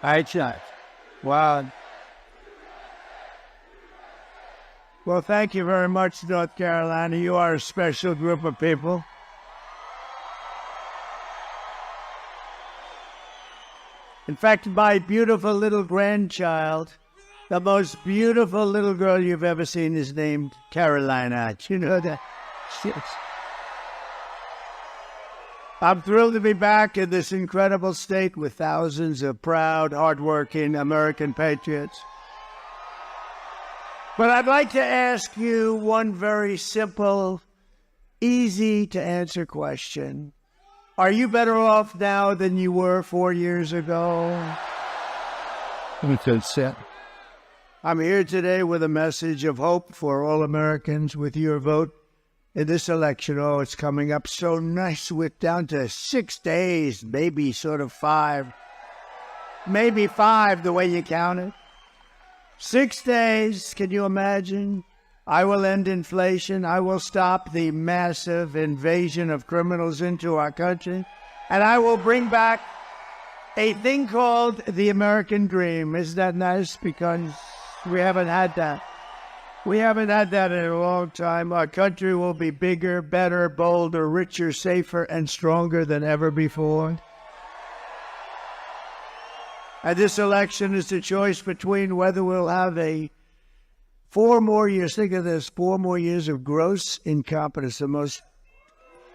Right shot. Wow. Well, thank you very much, North Carolina. You are a special group of people. In fact, my beautiful little grandchild, the most beautiful little girl you've ever seen, is named Carolina. Do you know that? Yes. I'm thrilled to be back in this incredible state with thousands of proud, hardworking American patriots. But I'd like to ask you one very simple, easy-to-answer question. Are you better off now than you were 4 years ago? I'm here today with a message of hope for all Americans with your vote in this election. Oh, it's coming up so nice. We're down to 6 days, maybe sort of 5. Maybe 5, the way you count it. 6 days, can you imagine? I will end inflation. I will stop the massive invasion of criminals into our country. And I will bring back a thing called the American dream. Isn't that nice? Because we haven't had that. We haven't had that in a long time. Our country will be bigger, better, bolder, richer, safer, and stronger than ever before. And this election is the choice between whether we'll have 4 more years, think of this, 4 more years of gross incompetence, the most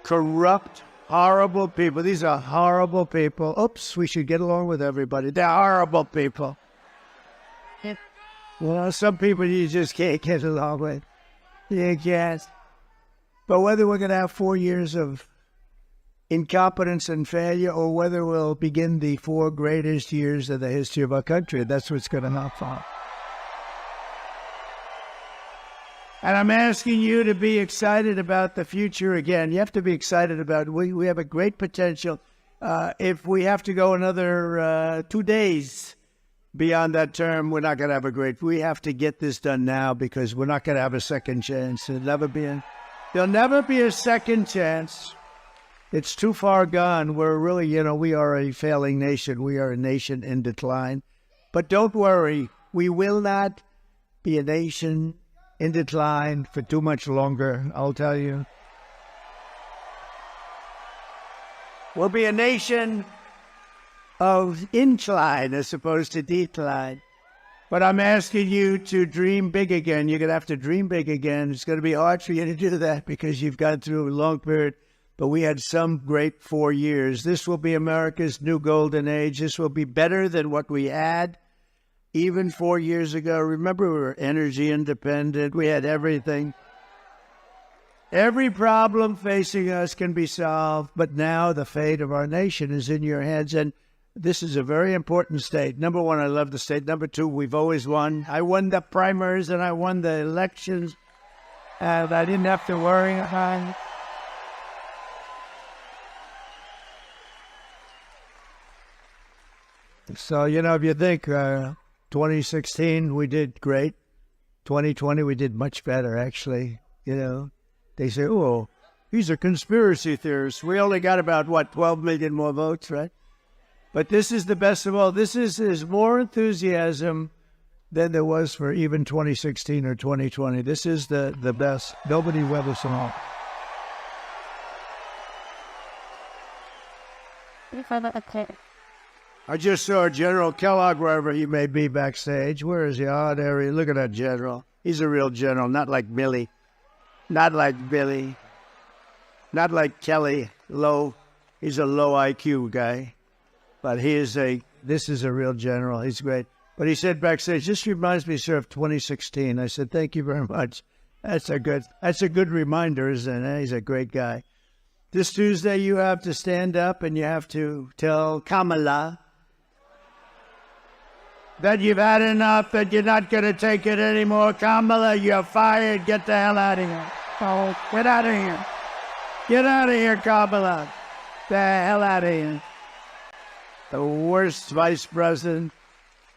corrupt, horrible people. These are horrible people. Oops, we should get along with everybody. They're horrible people. Well, some people you just can't get along with. You can't. But whether we're going to have 4 years of incompetence and failure, or whether we'll begin the 4 greatest years of the history of our country, that's what's going to happen. And I'm asking you to be excited about the future again. You have to be excited about it. We have a great potential. If we have to go another 2 days beyond that term, we're not going to have a great... We have to get this done now because we're not going to have a second chance. There'll never be a second chance. It's too far gone. We're really, we are a failing nation. We are a nation in decline. But don't worry. We will not be a nation in decline for too much longer, I'll tell you. We'll be a nation of incline as opposed to decline. But I'm asking you to dream big again. You're going to have to dream big again. It's going to be hard for you to do that because you've gone through a long period. But we had some great 4 years. This will be America's new golden age. This will be better than what we had even 4 years ago. Remember, we were energy independent. We had everything. Every problem facing us can be solved. But now the fate of our nation is in your hands. And this is a very important state. Number 1, I love the state. Number 2, we've always won. I won the primaries and I won the elections. And I didn't have to worry about it. So, if you think 2016, we did great. 2020, we did much better, actually. They say, oh, these are conspiracy theorists. We only got about, 12 million more votes, right? But this is the best of all. This is more enthusiasm than there was for even 2016 or 2020. This is the best. Nobody will ever saw. I just saw General Kellogg, wherever he may be backstage. Where is he? Oh, there he is. Look at that general. He's a real general, not like Billy. Not like Billy. Not like Kelly. He's a low IQ guy. But this is a real general. He's great. But he said backstage, this reminds me, sir, of 2016. I said, thank you very much. That's a good reminder, isn't it? He's a great guy. This Tuesday, you have to stand up and you have to tell Kamala that you've had enough, that you're not going to take it anymore. Kamala, you're fired. Get the hell out of here. Oh, get out of here. Get out of here, Kamala. The hell out of here. The worst vice president,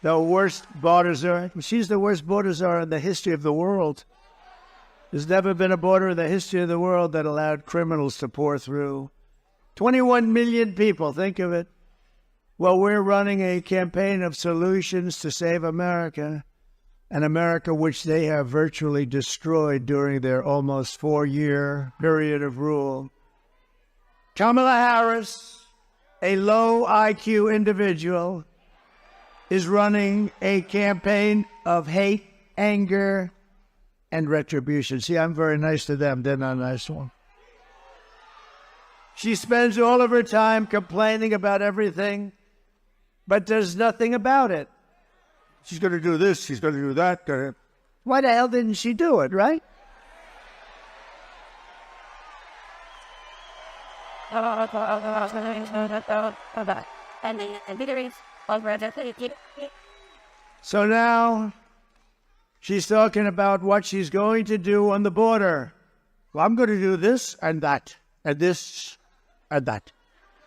the worst border czar. She's the worst border czar in the history of the world. There's never been a border in the history of the world that allowed criminals to pour through. 21 million people, think of it. Well, we're running a campaign of solutions to save America, an America which they have virtually destroyed during their almost 4-year period of rule. Kamala Harris, a low IQ individual, is running a campaign of hate, anger, and retribution. See, I'm very nice to them. They're not nice to them. She spends all of her time complaining about everything, but does nothing about it. She's going to do this, she's going to do that. Why the hell didn't she do it, right? So now she's talking about what she's going to do on the border. Well, I'm going to do this and that, and this and that.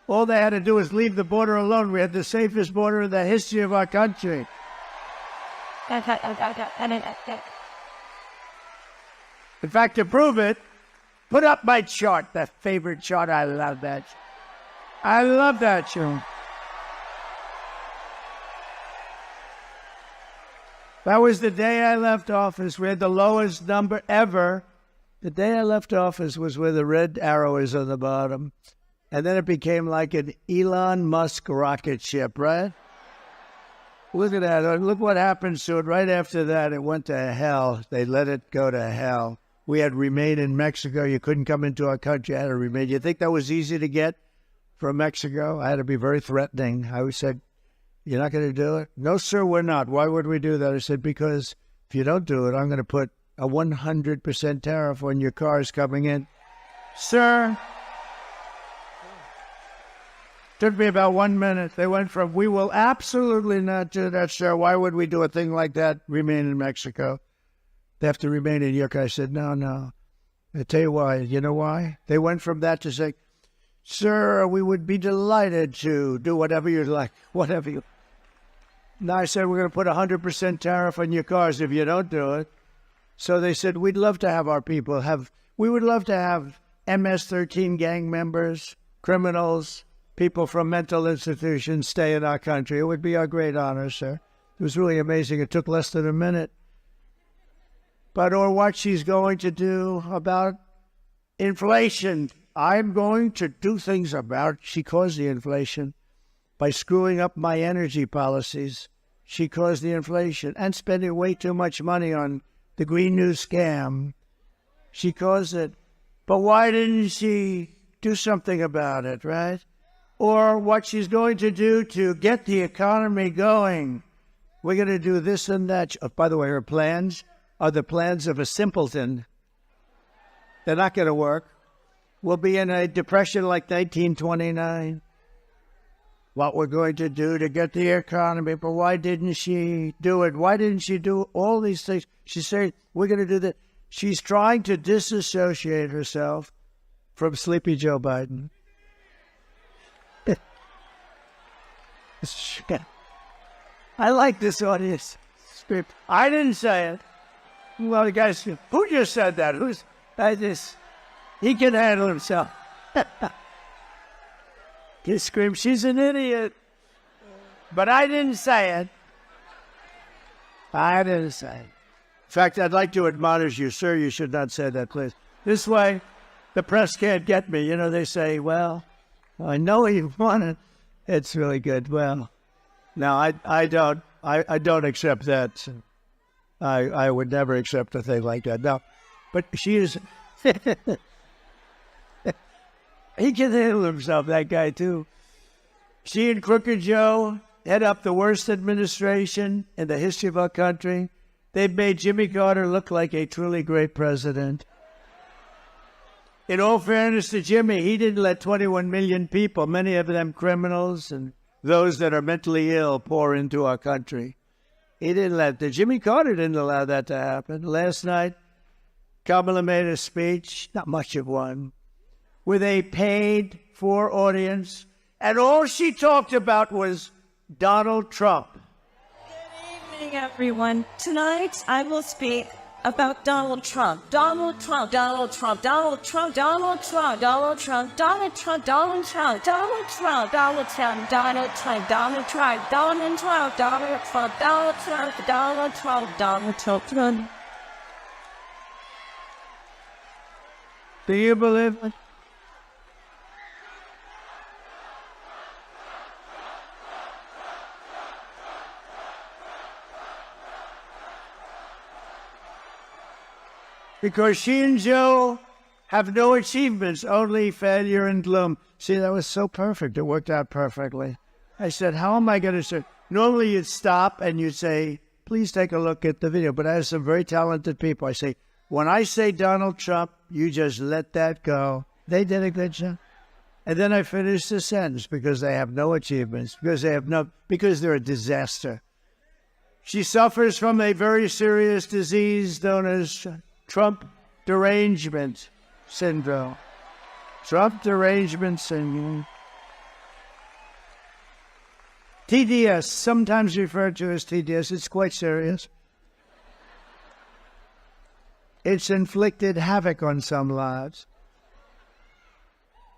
All they had to do was leave the border alone. We had the safest border in the history of our country. In fact, to prove it, put up my chart, that favorite chart. I love that. I love that chart. That was the day I left office. We had the lowest number ever. The day I left office was where the red arrow is on the bottom. And then it became like an Elon Musk rocket ship, right? Look at that. Look what happened to it. Right after that, it went to hell. They let it go to hell. We had remain in Mexico. You couldn't come into our country. I had to remain. You think that was easy to get from Mexico? I had to be very threatening. I said, you're not going to do it? No, sir, we're not. Why would we do that? I said, because if you don't do it, I'm going to put a 100% tariff on your cars coming in. Sir, took me about 1 minute. They went from, we will absolutely not do that, sir. Why would we do a thing like that? Remain in Mexico. They have to remain in York. I said, no. I tell you why. You know why? They went from that to say, sir, we would be delighted to do whatever you'd like, whatever you. Now I said, we're going to put 100% tariff on your cars if you don't do it. So they said, we'd love to have our people we would love to have MS-13 gang members, criminals, people from mental institutions stay in our country. It would be our great honor, sir. It was really amazing. It took less than a minute. Or what she's going to do about inflation. I'm going to do things about, she caused the inflation by screwing up my energy policies. She caused the inflation and spending way too much money on the Green New scam. She caused it. But why didn't she do something about it, right? Or what she's going to do to get the economy going. We're going to do this and that. Oh, by the way, her plans are the plans of a simpleton. They're not going to work. We'll be in a depression like 1929. What we're going to do to get the economy, but why didn't she do it? Why didn't she do all these things? She said, we're going to do that. She's trying to disassociate herself from Sleepy Joe Biden. I like this audience. I didn't say it. Well, the guys, who just said that? He can handle himself. He screamed, she's an idiot. But I didn't say it. I didn't say it. In fact, I'd like to admonish you, sir, you should not say that, please. This way, the press can't get me. You know, they say, well, I know you want it. It's really good. Well, no, I don't accept that. I would never accept a thing like that. No, but she is... He can handle himself, that guy, too. She and Crooked Joe head up the worst administration in the history of our country. They've made Jimmy Carter look like a truly great president. In all fairness to Jimmy, he didn't let 21 million people, many of them criminals and those that are mentally ill, pour into our country. He didn't let Jimmy Carter didn't allow that to happen. Last night, Kamala made a speech, not much of one, with a paid-for audience, and all she talked about was Donald Trump. Good evening, everyone. Tonight, I will speak about Donald Trump. Donald Trump, Donald Trump, Donald Trump, Donald Trump, Donald Trump, Donald Trump, Donald Trump, Donald Trump, Donald Trump, Donald Trump, Donald Trump, Donald Trump, Donald Trump, Donald Trump, Donald Trump, Donald Trump. Do you believe it? Because she and Joe have no achievements, only failure and gloom. See, that was so perfect. It worked out perfectly. I said, how am I going to say? Normally you'd stop and you'd say, please take a look at the video. But I have some very talented people. I say, when I say Donald Trump, you just let that go. They did a good job. And then I finished the sentence, because they have no achievements, because they're a disaster. She suffers from a very serious disease known as Trump derangement syndrome. Trump derangement syndrome. TDS, sometimes referred to as TDS, it's quite serious. It's inflicted havoc on some lives.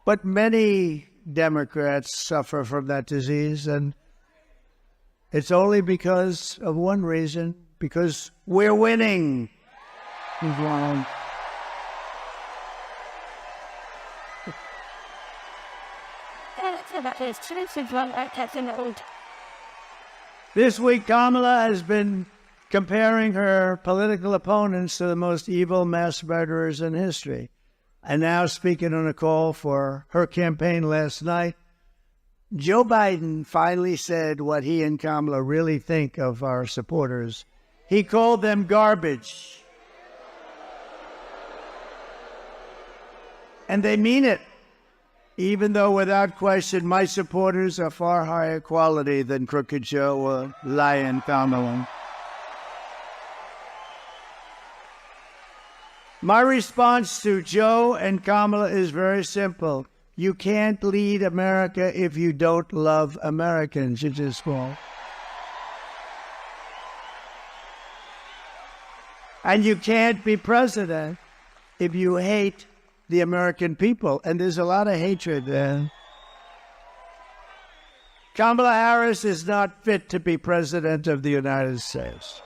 But many Democrats suffer from that disease, and it's only because of one reason, because we're winning. This week, Kamala has been comparing her political opponents to the most evil mass murderers in history. And now, speaking on a call for her campaign last night, Joe Biden finally said what he and Kamala really think of our supporters. He called them garbage. And they mean it, even though without question my supporters are far higher quality than Crooked Joe or Lion Kamala. My response to Joe and Kamala is very simple. You can't lead America if you don't love Americans. You just won't. And you can't be president if you hate the American people. And there's a lot of hatred there. Kamala Harris is not fit to be president of the United States.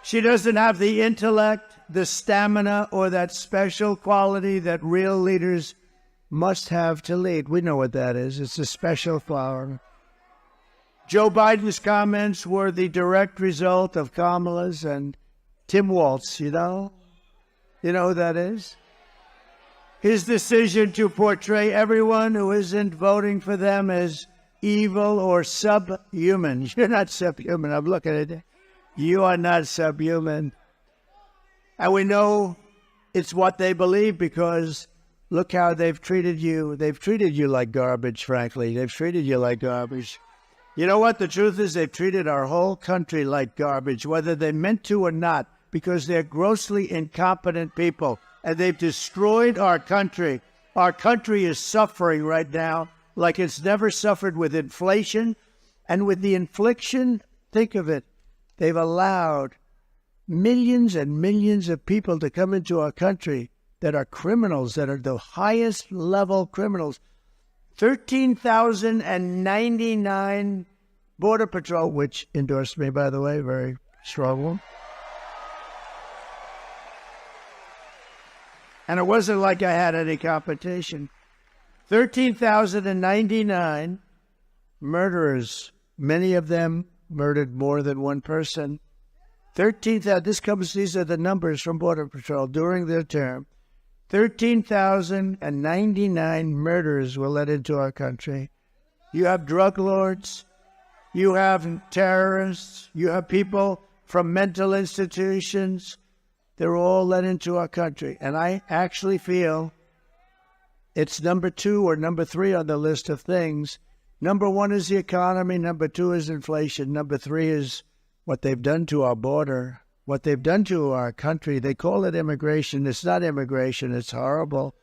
She doesn't have the intellect, the stamina, or that special quality that real leaders must have to lead. We know what that is. It's a special quality. Joe Biden's comments were the direct result of Kamala's and Tim Walz, you know? You know who that is? His decision to portray everyone who isn't voting for them as evil or subhuman. You're not subhuman. I'm looking at it. You are not subhuman. And we know it's what they believe, because look how they've treated you. They've treated you like garbage, frankly. They've treated you like garbage. You know what? The truth is they've treated our whole country like garbage, whether they meant to or not, because they're grossly incompetent people. And they've destroyed our country. Our country is suffering right now like it's never suffered, with inflation and with the infliction. Think of it. They've allowed millions and millions of people to come into our country that are criminals, that are the highest level criminals. 13,099 Border Patrol, which endorsed me, by the way, very strong one. And it wasn't like I had any competition. 13,099 murderers, many of them murdered more than one person. 13,000, these are the numbers from Border Patrol during their term. 13,099 murders were let into our country. You have drug lords, you have terrorists, you have people from mental institutions, They're all let into our country. And I actually feel it's number 2 or number 3 on the list of things. Number 1 is the economy. Number 2 is inflation. Number 3 is what they've done to our border, what they've done to our country. They call it immigration. It's not immigration. It's horrible.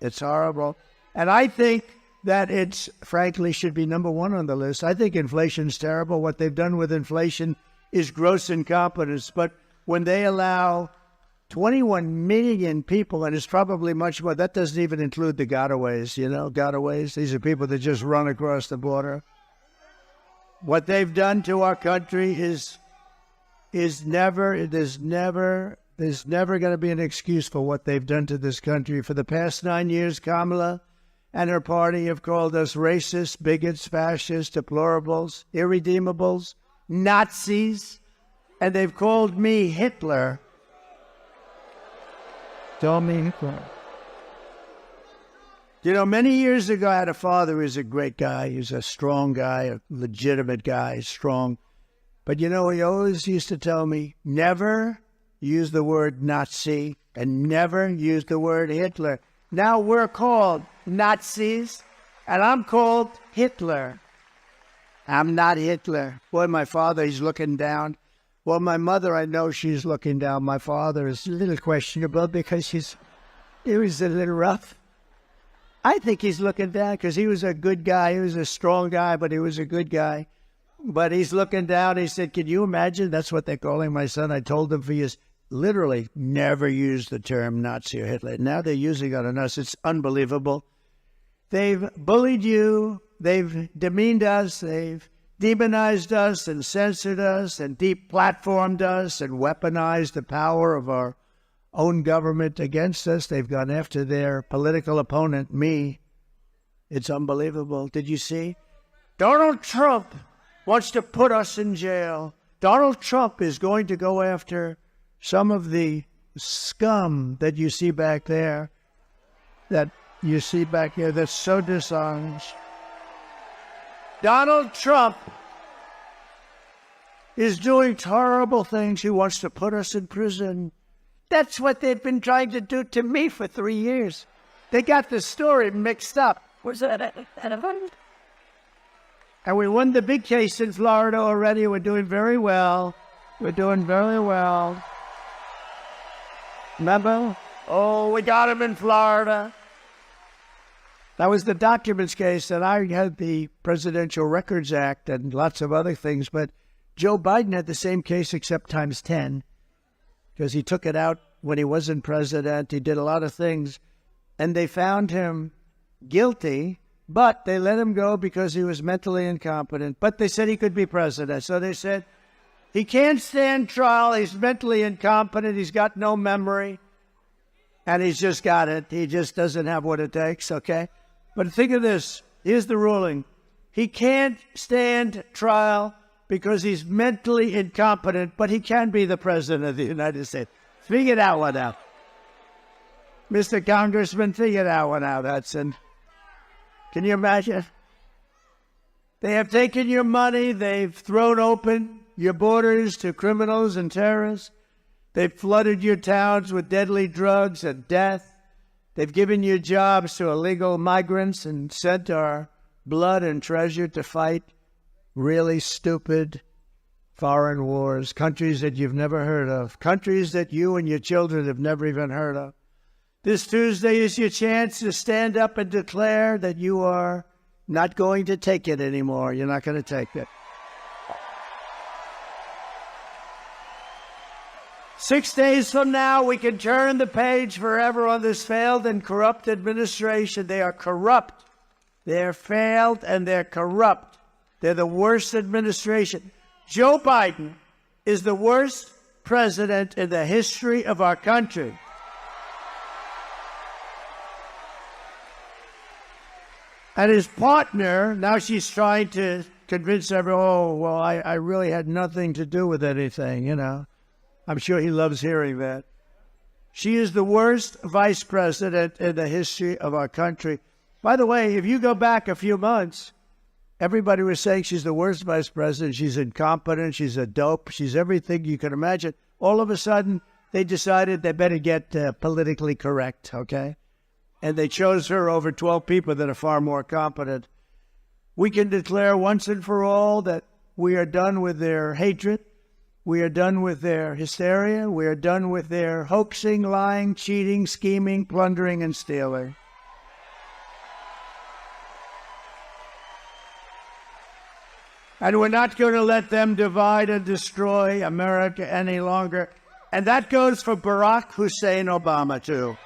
It's horrible. And I think that it's, frankly, should be number 1 on the list. I think inflation's terrible. What they've done with inflation is gross incompetence. But when they allow 21 million people, and it's probably much more, that doesn't even include the gotaways, gotaways. These are people that just run across the border. What they've done to our country there's never going to be an excuse for what they've done to this country. For the past 9 years, Kamala and her party have called us racists, bigots, fascists, deplorables, irredeemables, Nazis, and they've called me Hitler. Don't mean Hitler. Many years ago, I had a father who was a great guy. He was a strong guy, a legitimate guy, strong. But he always used to tell me, never use the word Nazi and never use the word Hitler. Now we're called Nazis, and I'm called Hitler. I'm not Hitler. Boy, my father, he's looking down. Well, my mother, I know she's looking down. My father is a little questionable because he was a little rough. I think he's looking down because he was a good guy. He was a strong guy, but he was a good guy. But he's looking down. He said, can you imagine? That's what they're calling my son. I told him for years, literally never use the term Nazi or Hitler. Now they're using it on us. It's unbelievable. They've bullied you. They've demeaned us. They've demonized us and censored us and deplatformed us and weaponized the power of our own government against us. They've gone after their political opponent, me. It's unbelievable. Did you see? Donald Trump wants to put us in jail. Donald Trump is going to go after some of the scum that you see back there, that's so dishonest. Donald Trump is doing horrible things. He wants to put us in prison. That's what they've been trying to do to me for 3 years. They got the story mixed up. Was that And we won the big case in Florida already. We're doing very well. We're doing very well. Remember? Oh, we got him in Florida. That was the documents case, and I had the Presidential Records Act and lots of other things, but Joe Biden had the same case except times 10, because he took it out when he wasn't president. He did a lot of things, and they found him guilty, but they let him go because he was mentally incompetent. But they said he could be president. So they said, he can't stand trial. He's mentally incompetent. He's got no memory. And he's just got it. He just doesn't have what it takes, okay? But think of this. Here's the ruling. He can't stand trial because he's mentally incompetent, but he can be the president of the United States. Figure that one out. Mr. Congressman, figure that one out, Hudson. Can you imagine? They have taken your money. They've thrown open your borders to criminals and terrorists. They've flooded your towns with deadly drugs and death. They've given you jobs to illegal migrants and sent our blood and treasure to fight really stupid foreign wars, countries that you've never heard of, countries that you and your children have never even heard of. This Tuesday is your chance to stand up and declare that you are not going to take it anymore. You're not going to take it. 6 days from now, we can turn the page forever on this failed and corrupt administration. They are corrupt. They're failed and they're corrupt. They're the worst administration. Joe Biden is the worst president in the history of our country. And his partner, now she's trying to convince everyone, oh, well, I really had nothing to do with anything, you know. I'm sure he loves hearing that. She is the worst vice president in the history of our country. By the way, if you go back a few months, everybody was saying she's the worst vice president. She's incompetent. She's a dope. She's everything you can imagine. All of a sudden, they decided they better get politically correct, okay? And they chose her over 12 people that are far more competent. We can declare once and for all that we are done with their hatred. We are done with their hysteria. We are done with their hoaxing, lying, cheating, scheming, plundering, and stealing. And we're not going to let them divide and destroy America any longer. And that goes for Barack Hussein Obama, too.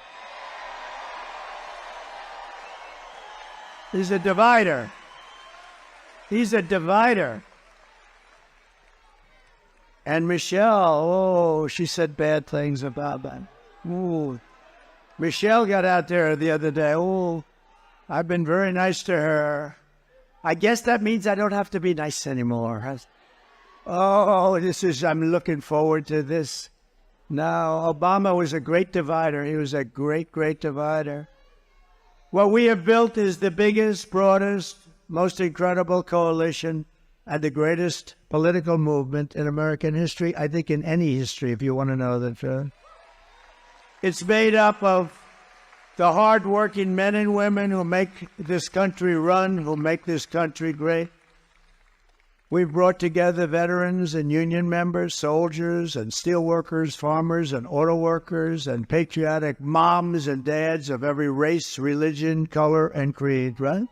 He's a divider. He's a divider. And Michelle, oh, she said bad things about that. Ooh. Michelle got out there the other day. Oh, I've been very nice to her. I guess that means I don't have to be nice anymore. Oh, I'm looking forward to this. No, Obama was a great divider. He was a great, great divider. What we have built is the biggest, broadest, most incredible coalition and the greatest political movement in American history, I think in any history, if you want to know the truth. It's made up of the hard-working men and women who make this country run, who make this country great. We've brought together veterans and union members, soldiers and steel workers, farmers and auto workers, and patriotic moms and dads of every race, religion, color, and creed, right?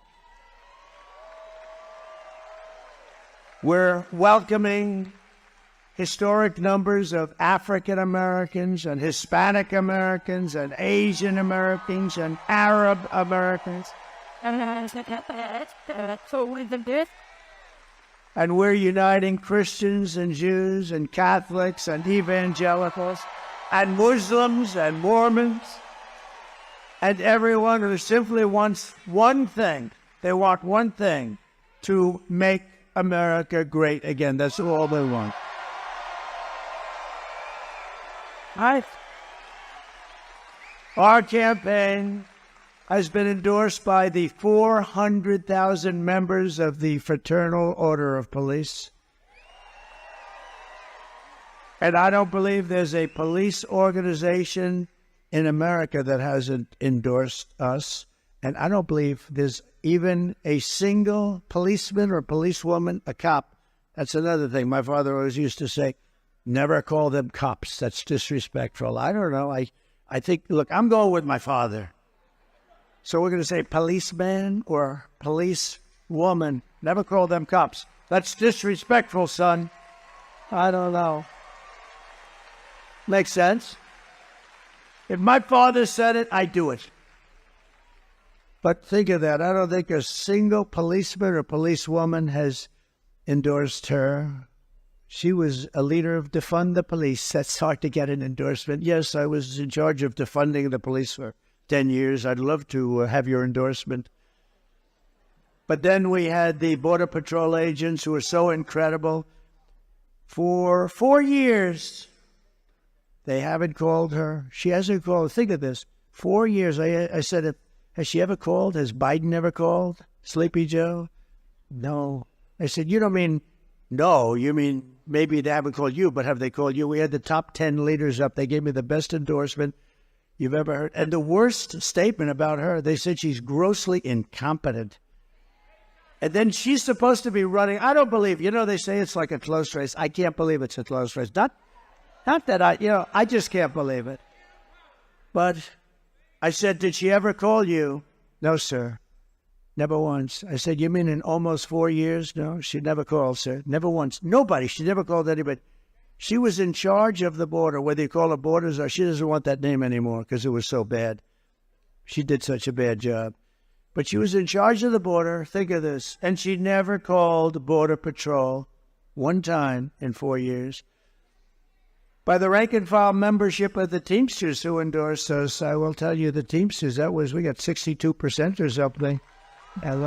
We're welcoming historic numbers of African Americans and Hispanic Americans and Asian Americans and Arab Americans. And we're uniting Christians and Jews and Catholics and evangelicals and Muslims and Mormons and everyone who simply wants one thing. They want one thing, to make America great again. That's all they want. Our campaign has been endorsed by the 400,000 members of the Fraternal Order of Police. And I don't believe there's a police organization in America that hasn't endorsed us. And I don't believe there's even a single policeman or policewoman, a cop. That's another thing. My father always used to say, never call them cops. That's disrespectful. I don't know. I think, look, I'm going with my father. So we're going to say policeman or policewoman. Never call them cops. That's disrespectful, son. I don't know. Makes sense? If my father said it, I do it. But think of that. I don't think a single policeman or policewoman has endorsed her. She was a leader of defund the police. That's hard to get an endorsement. Yes, I was in charge of defunding the police for 10 years. I'd love to have your endorsement. But then we had the Border Patrol agents who were so incredible. For 4 years, they haven't called her. She hasn't called. Think of this. 4 years. I said, has she ever called? Has Biden ever called? Sleepy Joe? No. I said, you don't mean no. You mean maybe they haven't called you, but have they called you? We had the top 10 leaders up. They gave me the best endorsement you've ever heard. And the worst statement about her, they said she's grossly incompetent. And then she's supposed to be running. I don't believe, they say it's like a close race. I can't believe it's a close race. Not that I just can't believe it. But I said, did she ever call you? No, sir. Never once. I said, you mean in almost 4 years? No, she never called, sir. Never once. Nobody. She never called anybody. She was in charge of the border, whether you call it borders or she doesn't want that name anymore because it was so bad. She did such a bad job. But she was in charge of the border. Think of this. And she never called Border Patrol one time in 4 years. By the rank and file membership of the Teamsters who endorsed us, I will tell you the Teamsters, we got 62% or something. And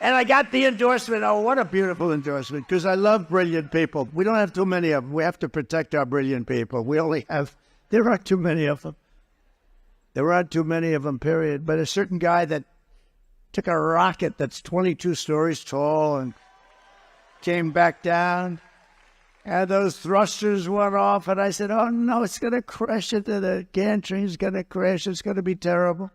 I got the endorsement. Oh, what a beautiful endorsement, because I love brilliant people. We don't have too many of them. We have to protect our brilliant people. There aren't too many of them. There aren't too many of them, period. But a certain guy that took a rocket that's 22 stories tall and came back down. And those thrusters went off, and I said, oh, no, it's going to crash into the gantry. It's going to crash. It's going to be terrible.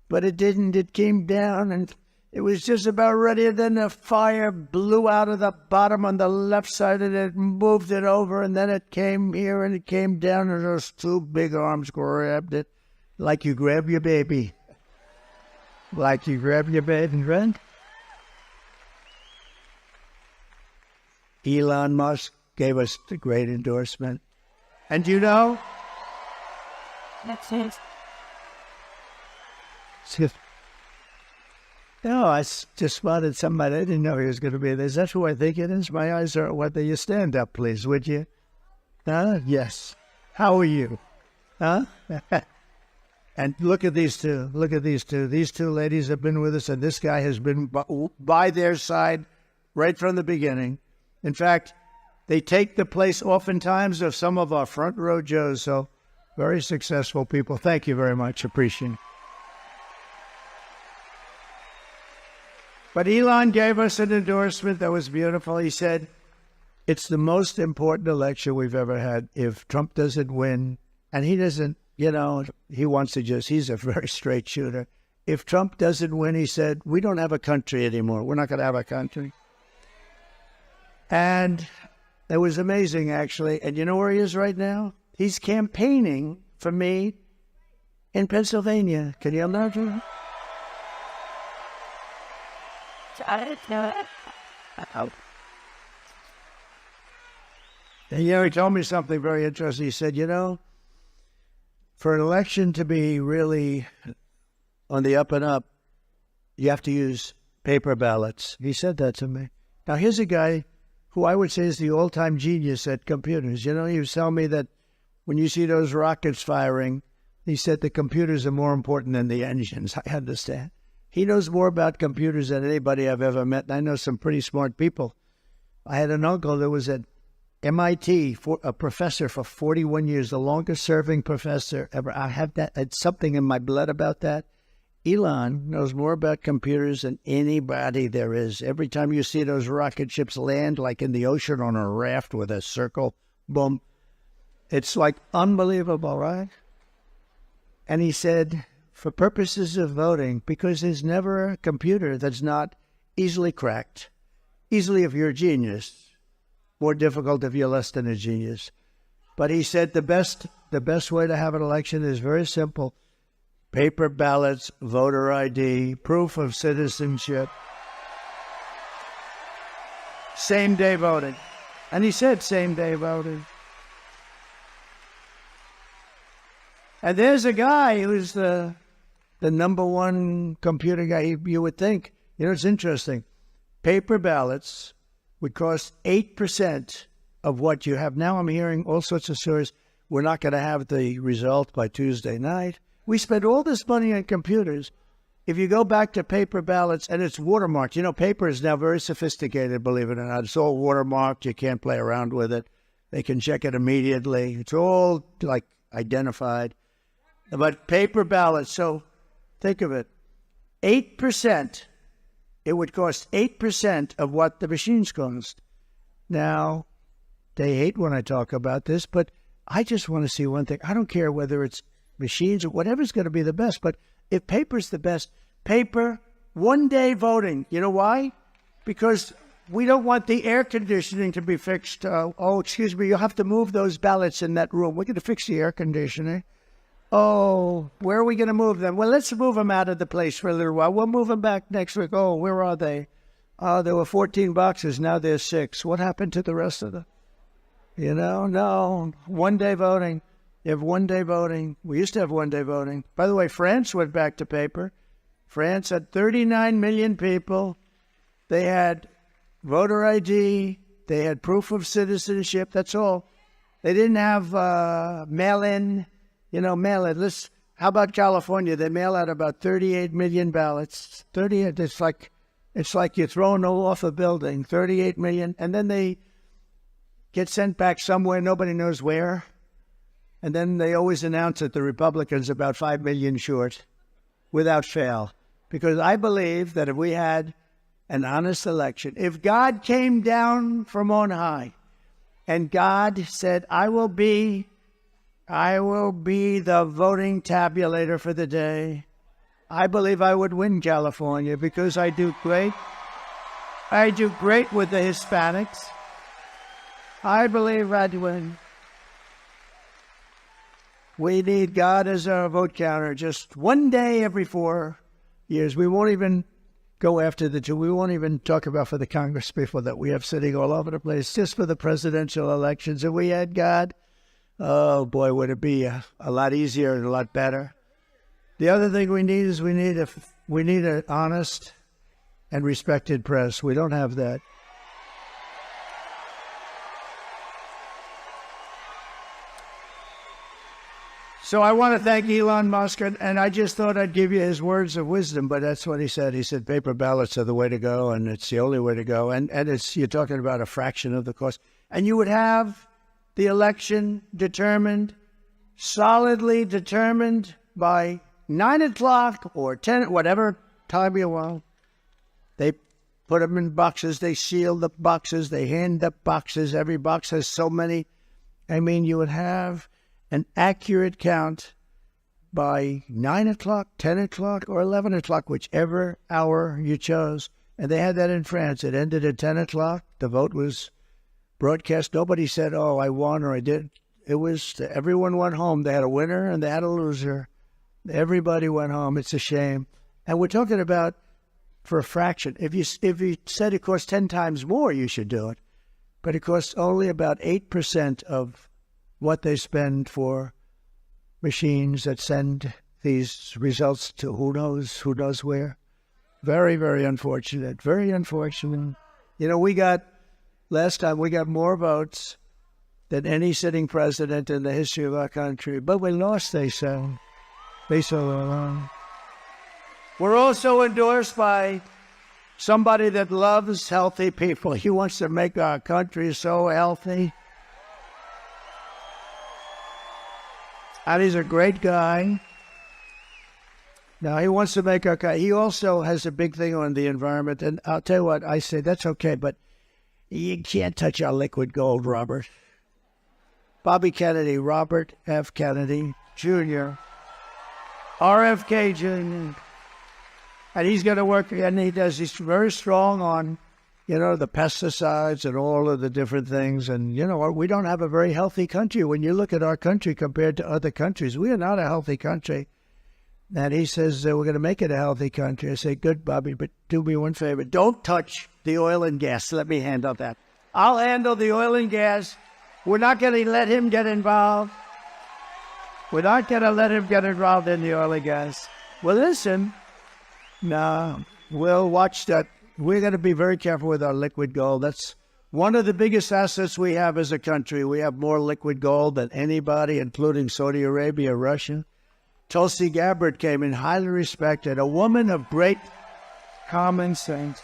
But it didn't. It came down, and it was just about ready. Then the fire blew out of the bottom on the left side, and it moved it over, and then it came here, and it came down, and those two big arms grabbed it like you grab your baby. Like you grab your baby, right? Elon Musk gave us the great endorsement. And you know? That's it. No, I just spotted somebody. I didn't know he was going to be there. Is that who I think it is? My eyes are what? You stand up, please, would you? Huh? Yes. How are you? Huh? And look at these two. Look at these two. These two ladies have been with us, and this guy has been by their side right from the beginning. In fact, they take the place oftentimes of some of our front row Joes. So very successful people. Thank you very much. Appreciate it. But Elon gave us an endorsement that was beautiful. He said, it's the most important election we've ever had. If Trump doesn't win, and he doesn't, he wants to he's a very straight shooter. If Trump doesn't win, he said, we don't have a country anymore. We're not going to have a country. And it was amazing, actually. And you know where he is right now? He's campaigning for me in Pennsylvania. Can you imagine? And he told me something very interesting. He said, for an election to be really on the up and up, you have to use paper ballots. He said that to me. Now, here's a guy who I would say is the all-time genius at computers. He was telling me that when you see those rockets firing, he said the computers are more important than the engines. I understand. He knows more about computers than anybody I've ever met, and I know some pretty smart people. I had an uncle that was at MIT, a professor for 41 years, the longest-serving professor ever. I have that. It's something in my blood about that. Elon knows more about computers than anybody there is. Every time you see those rocket ships land, like in the ocean on a raft with a circle, boom, it's like unbelievable, right? And he said, for purposes of voting, because there's never a computer that's not easily cracked, easily if you're a genius, more difficult if you're less than a genius. But he said the best way to have an election is very simple. Paper ballots, voter ID, proof of citizenship, same-day voting. And he said same-day voting. And there's a guy who's the number one computer guy you would think. It's interesting. Paper ballots would cost 8% of what you have. Now I'm hearing all sorts of stories. We're not going to have the result by Tuesday night. We spend all this money on computers. If you go back to paper ballots, and it's watermarked. Paper is now very sophisticated, believe it or not. It's all watermarked. You can't play around with it. They can check it immediately. It's all, identified. But paper ballots, so think of it. 8%, it would cost 8% of what the machines cost. Now, they hate when I talk about this, but I just want to see one thing. I don't care whether it's machines or whatever's going to be the best, but if paper's the best, paper, one-day voting. You know why? Because we don't want the air conditioning to be fixed. Excuse me, you'll have to move those ballots in that room. We're going to fix the air conditioning. Oh, where are we going to move them? Well, let's move them out of the place for a little while. We'll move them back next week. Oh, where are they? There were 14 boxes. Now there's 6. What happened to the rest of them? No. One-day voting. You have one-day voting. We used to have one-day voting. By the way, France went back to paper. France had 39 million people. They had voter ID. They had proof of citizenship. That's all. They didn't have mail-in. Mail-in. How about California? They mail out about 38 million ballots. 38. It's like you're throwing them off a building. 38 million, and then they get sent back somewhere. Nobody knows where. And then they always announce that the Republicans are about 5 million short, without fail. Because I believe that if we had an honest election, if God came down from on high And God said, I will be the voting tabulator for the day. I believe I would win California because I do great. I do great with the Hispanics. I believe I'd win. We need God as our vote counter just one day every 4 years. We won't even go after the two. We won't even talk about for the Congress people that we have sitting all over the place, just for the presidential elections. If we had God, oh boy, would it be a lot easier and a lot better. The other thing we need is we need an honest and respected press. We don't have that. So I want to thank Elon Musk, and I just thought I'd give you his words of wisdom, but that's what he said. He said paper ballots are the way to go, and it's the only way to go. And you're talking about a fraction of the cost. And you would have the election determined, solidly determined by 9 o'clock or 10, whatever time you want. They put them in boxes. They seal the boxes. They hand up boxes. Every box has so many. I mean, you would have an accurate count by 9 o'clock, 10 o'clock, or 11 o'clock, whichever hour you chose. And they had that in France. It ended at 10 o'clock. The vote was broadcast. Nobody said, oh, I won or I did. It was, everyone went home. They had a winner and they had a loser. Everybody went home. It's a shame. And we're talking about for a fraction. If you said it costs 10 times more, you should do it. But it costs only about 8% of what they spend for machines that send these results to who knows where. Very, very unfortunate. Very unfortunate. You know, last time we got more votes than any sitting president in the history of our country. But we lost, they say. They so alone. We're also endorsed by somebody that loves healthy people. He wants to make our country so healthy. And he's a great guy. Now, he wants to make our country. He also has a big thing on the environment. And I'll tell you what, I say, that's okay, but you can't touch our liquid gold, Robert. Bobby Kennedy, Robert F. Kennedy, Jr., RFK Jr., and he's going to work, and he's very strong on, the pesticides and all of the different things. And, we don't have a very healthy country. When you look at our country compared to other countries, we are not a healthy country. And he says we're going to make it a healthy country. I say, good, Bobby, but do me one favor. Don't touch the oil and gas. Let me handle that. I'll handle the oil and gas. We're not going to let him get involved. We're not going to let him get involved in the oil and gas. Well, listen, no, we'll watch that. We're going to be very careful with our liquid gold. That's one of the biggest assets we have as a country. We have more liquid gold than anybody, including Saudi Arabia, Russia. Tulsi Gabbard came in, highly respected, a woman of great common sense.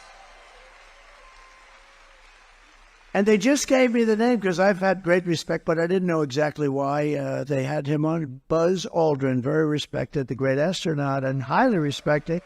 And they just gave me the name because I've had great respect, but I didn't know exactly why they had him on. Buzz Aldrin, very respected, the great astronaut, and highly respected.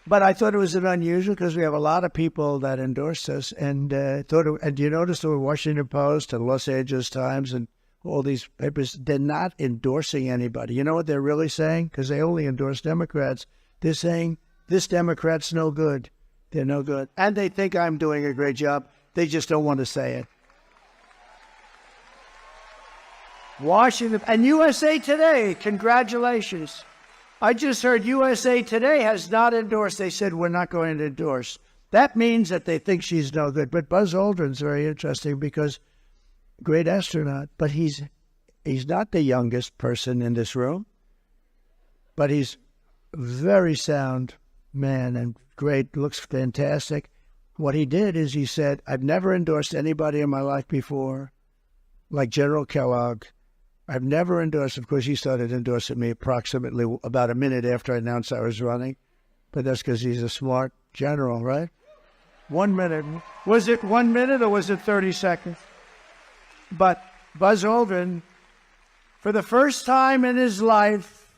But I thought it was an unusual because we have a lot of people that endorse us, and and you notice the Washington Post and Los Angeles Times and all these papers, they're not endorsing anybody. You know what they're really saying? Because they only endorse Democrats. They're saying, this Democrat's no good. They're no good. And they think I'm doing a great job. They just don't want to say it. Washington and USA Today, congratulations. I just heard USA Today has not endorsed. They said, we're not going to endorse. That means that they think she's no good. But Buzz Aldrin's very interesting because great astronaut, but he's not the youngest person in this room, but he's very sound man and great, looks fantastic. What he did is he said, I've never endorsed anybody in my life before, like General Kellogg. I've never endorsed, of course, he started endorsing me approximately about a minute after I announced I was running, but that's because he's a smart general, right? 1 minute. Was it 1 minute or was it 30 seconds? But Buzz Aldrin, for the first time in his life,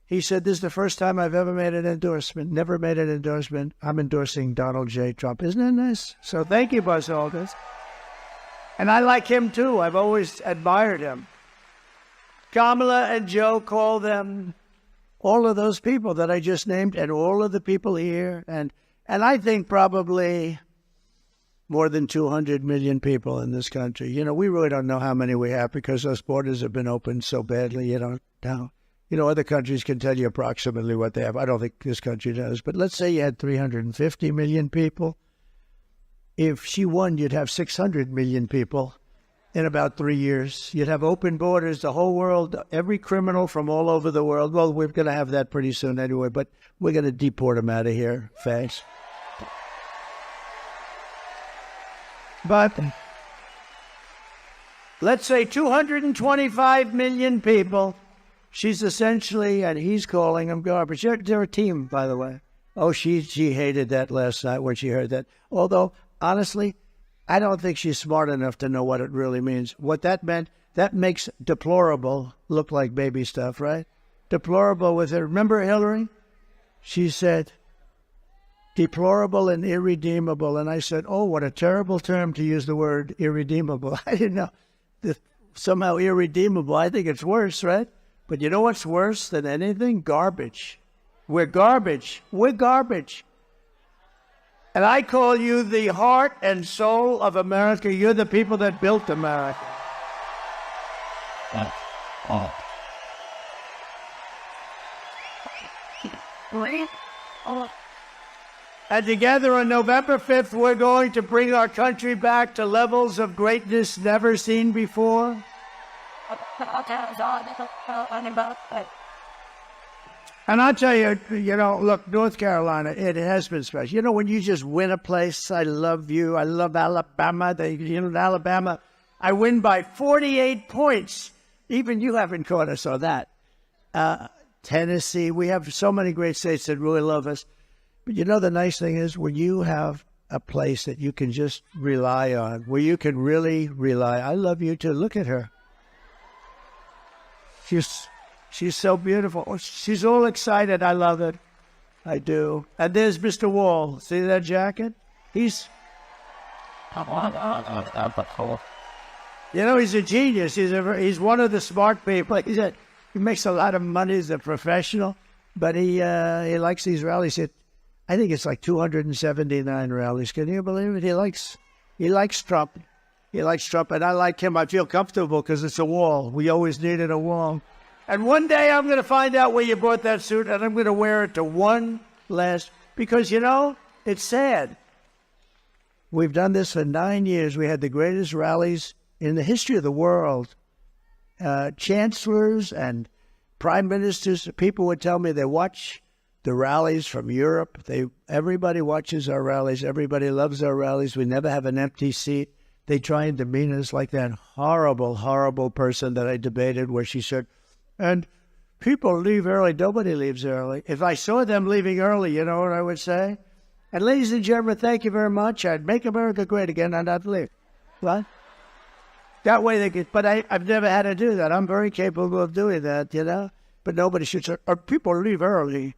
he said, this is the first time I've ever made an endorsement. Never made an endorsement. I'm endorsing Donald J. Trump. Isn't that nice? So thank you, Buzz Aldrin. And I like him too. I've always admired him. Kamala and Joe call them all of those people that I just named and all of the people here. And I think probably more than 200 million people in this country. You know, we really don't know how many we have because those borders have been opened so badly. You don't know. You know, other countries can tell you approximately what they have. I don't think this country does. But let's say you had 350 million people. If she won, you'd have 600 million people in about 3 years. You'd have open borders, the whole world, every criminal from all over the world. Well, we're going to have that pretty soon anyway, but we're going to deport them out of here fast. But let's say 225 million people. She's essentially, and he's calling them garbage. They're a team, by the way. Oh, she hated that last night when she heard that. Although, honestly, I don't think she's smart enough to know what it really means. What that meant, that makes deplorable look like baby stuff, right? Deplorable with her. Remember Hillary? She said, deplorable and irredeemable. And I said, oh, what a terrible term to use the word irredeemable. I didn't know. Somehow irredeemable. I think it's worse, right? But you know what's worse than anything? Garbage. We're garbage. We're garbage. And I call you the heart and soul of America. You're the people that built America. And together on November 5th, we're going to bring our country back to levels of greatness never seen before. And I'll tell you, you know, look, North Carolina, it has been special. You know, when you just win a place, I love you. I love Alabama. Alabama, I win by 48 points. Even you haven't caught us on that. Tennessee, we have so many great states that really love us. But you know, the nice thing is when you have a place that you can just rely on, where you can really rely. I love you too. Look at her. She's so beautiful. She's all excited. I love it. I do. And there's Mr. Wall. See that jacket? He's... You know, he's a genius. He's one of the smart people. He makes a lot of money as a professional, but he likes these rallies. I think it's like 279 rallies. Can you believe it? He likes Trump. He likes Trump, and I like him. I feel comfortable because it's a wall. We always needed a wall. And one day I'm going to find out where you bought that suit, and I'm going to wear it to one last... Because, you know, it's sad. We've done this for 9 years. We had the greatest rallies in the history of the world. Chancellors and prime ministers, people would tell me they watch the rallies from Europe. Everybody watches our rallies. Everybody loves our rallies. We never have an empty seat. They try and demean us like that horrible, horrible person that I debated where she said, and people leave early. Nobody leaves early. If I saw them leaving early, you know what I would say? And ladies and gentlemen, thank you very much. I'd make America great again and I'd leave. What? That way they could, but I've never had to do that. I'm very capable of doing that, you know? But nobody should say, or people leave early.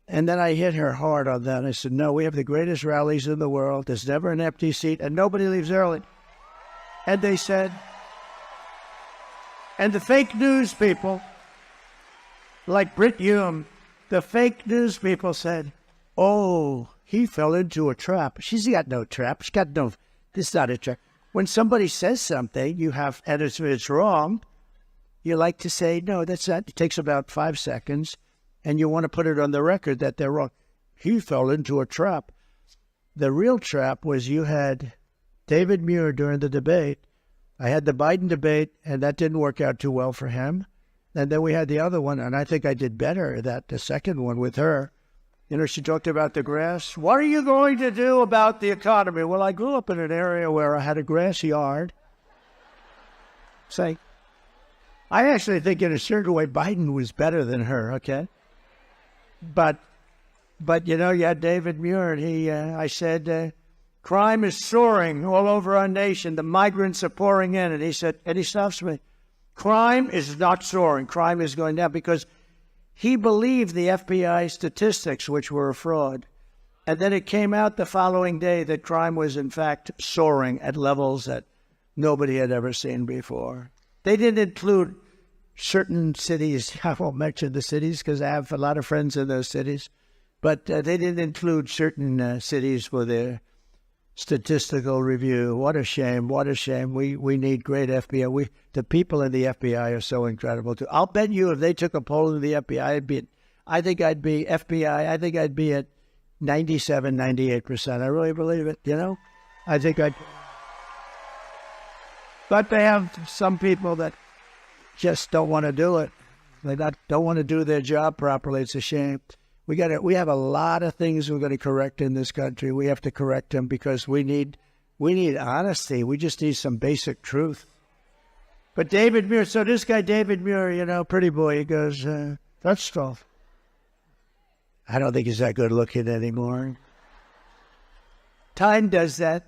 And then I hit her hard on that. I said, no, we have the greatest rallies in the world. There's never an empty seat and nobody leaves early. And they said, and the fake news people, like Brit Hume, the fake news people said, oh, he fell into a trap. She's got no trap. She's got no, this is not a trap. When somebody says something, you have, and it's wrong, you like to say, no, that's not, it takes about 5 seconds, and you want to put it on the record that they're wrong. He fell into a trap. The real trap was you had David Muir during the debate. I had the Biden debate, and that didn't work out too well for him. And then we had the other one, and I think I did better the second one with her. You know, she talked about the grass. What are you going to do about the economy? Well, I grew up in an area where I had a grass yard. Say, I actually think in a certain way Biden was better than her, okay? But you know, you had David Muir, and I said, crime is soaring all over our nation. The migrants are pouring in. And he said, and he stops me. Crime is not soaring. Crime is going down because he believed the FBI statistics, which were a fraud. And then it came out the following day that crime was, in fact, soaring at levels that nobody had ever seen before. They didn't include certain cities. I won't mention the cities because I have a lot of friends in those cities. But they didn't include certain cities for their statistical review. What a shame. What a shame. We need great FBI. The people in the FBI are so incredible, too. I'll bet you if they took a poll in the FBI, I think I'd be at 97, 98%. I really believe it, you know? I think I'd... But they have some people that just don't want to do it. They don't want to do their job properly. It's a shame. We have a lot of things we're going to correct in this country. We have to correct them because we need honesty. We just need some basic truth. But David Muir, so this guy David Muir, you know, pretty boy, he goes, that's tough. I don't think he's that good looking anymore. Time does that.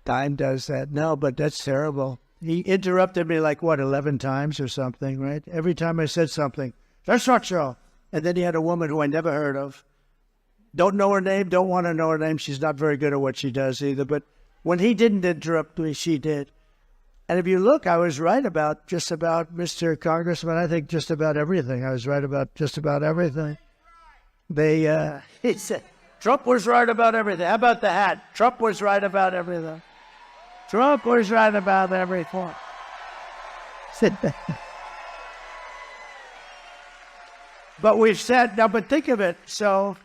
Time does that. No, but that's terrible. He interrupted me like, 11 times or something, right? Every time I said something, that's not so. And then he had a woman who I never heard of. Don't know her name, don't want to know her name. She's not very good at what she does either. But when he didn't interrupt me, she did. And if you look, I was right about just about Mr. Congressman. I think just about everything. I was right about just about everything. He said, Trump was right about everything. How about the hat? Trump was right about everything. Trump was right about everything. Sit there. But we've said, now, but think of it. So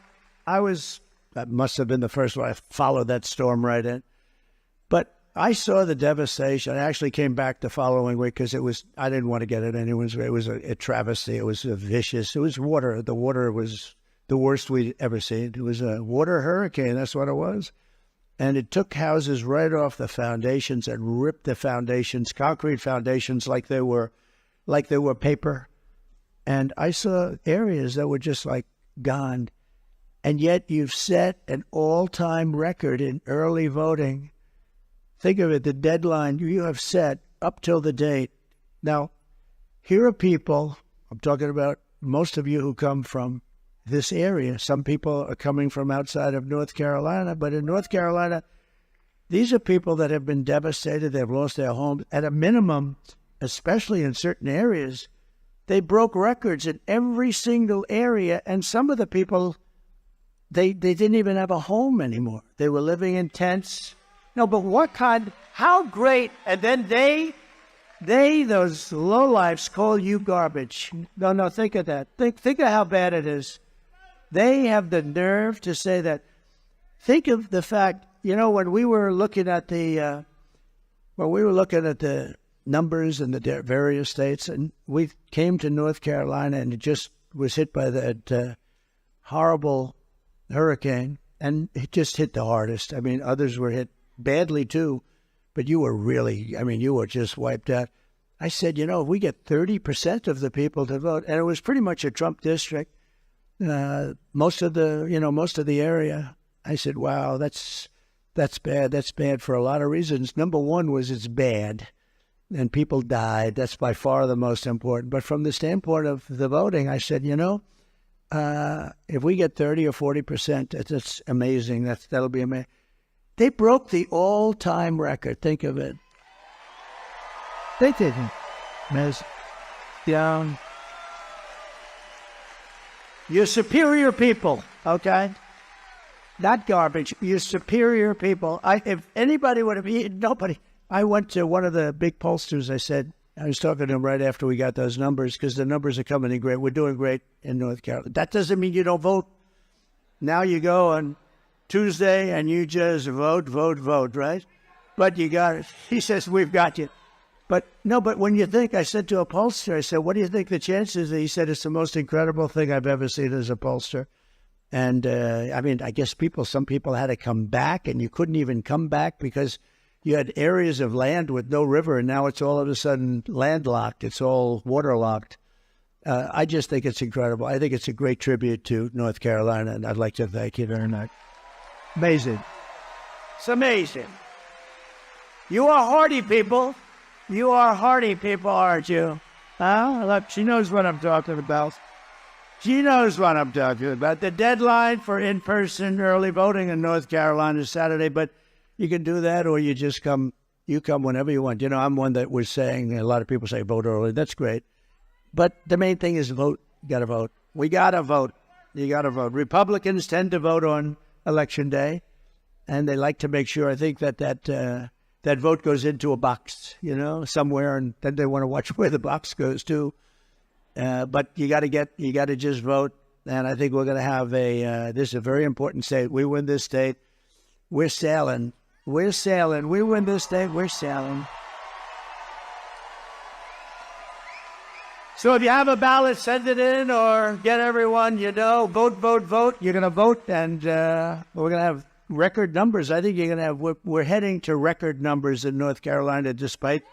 that must have been the first one. I followed that storm right in. But I saw the devastation. I actually came back the following week because I didn't want to get it anyone's way. It was a travesty. It was vicious. It was water. The water was the worst we'd ever seen. It was a water hurricane. That's what it was. And it took houses right off the foundations and ripped the foundations, concrete foundations, like they were paper. And I saw areas that were just like gone. And yet you've set an all-time record in early voting. Think of it, the deadline you have set up till the date. Now, here are people, I'm talking about most of you who come from this area. Some people are coming from outside of North Carolina, but in North Carolina, these are people that have been devastated. They've lost their homes. At a minimum, especially in certain areas, they broke records in every single area, and some of the people, they didn't even have a home anymore. They were living in tents. No, but how great, and then those lowlifes call you garbage. No, think of that. Think of how bad it is. They have the nerve to say that. Think of the fact, you know, when we were looking at the numbers in the various states, and we came to North Carolina, and it just was hit by that horrible hurricane, and it just hit the hardest. I mean, others were hit badly too, but you were just wiped out. I said, you know, if we get 30% of the people to vote, and it was pretty much a Trump district, most of the area, I said, wow, that's bad. That's bad for a lot of reasons. Number one was it's bad, and people died. That's by far the most important. But from the standpoint of the voting, I said, you know, if we get 30 or 40%, that's amazing. That'll be amazing. They broke the all-time record. Think of it. They didn't. Down. You're superior people, okay? Not garbage. You're superior people. If anybody would have eaten, nobody. I went to one of the big pollsters. I was talking to him right after we got those numbers, because the numbers are coming in great. We're doing great in North Carolina. That doesn't mean you don't vote. Now you go on Tuesday and you just vote, right? But you got it. He says, we've got you. But when you think, I said to a pollster, I said, what do you think the chances? He said, it's the most incredible thing I've ever seen as a pollster. And I guess some people had to come back, and you couldn't even come back because you had areas of land with no river, and now it's all of a sudden landlocked. It's all waterlocked. I just think it's incredible. I think it's a great tribute to North Carolina, and I'd like to thank you very much. Amazing. It's amazing. You are hardy people. You are hardy people, aren't you? Look, she knows what I'm talking about. She knows what I'm talking about. The deadline for in-person early voting in North Carolina is Saturday, but you can do that, or you just come You come whenever you want. You know, I'm one that was saying, a lot of people say vote early. That's great. But the main thing is vote. You got to vote. We got to vote. You got to vote. Republicans tend to vote on Election Day, and they like to make sure, I think, that vote goes into a box, you know, somewhere, and then they want to watch where the box goes to. But you got to just vote. And I think we're going to have this is a very important state. We win this state, we're sailing. We're sailing. We win this state, we're sailing. So if you have a ballot, send it in or get everyone, you know, vote, vote, vote. You're going to vote, and we're going to have record numbers. I think you're going to have, we're heading to record numbers in North Carolina despite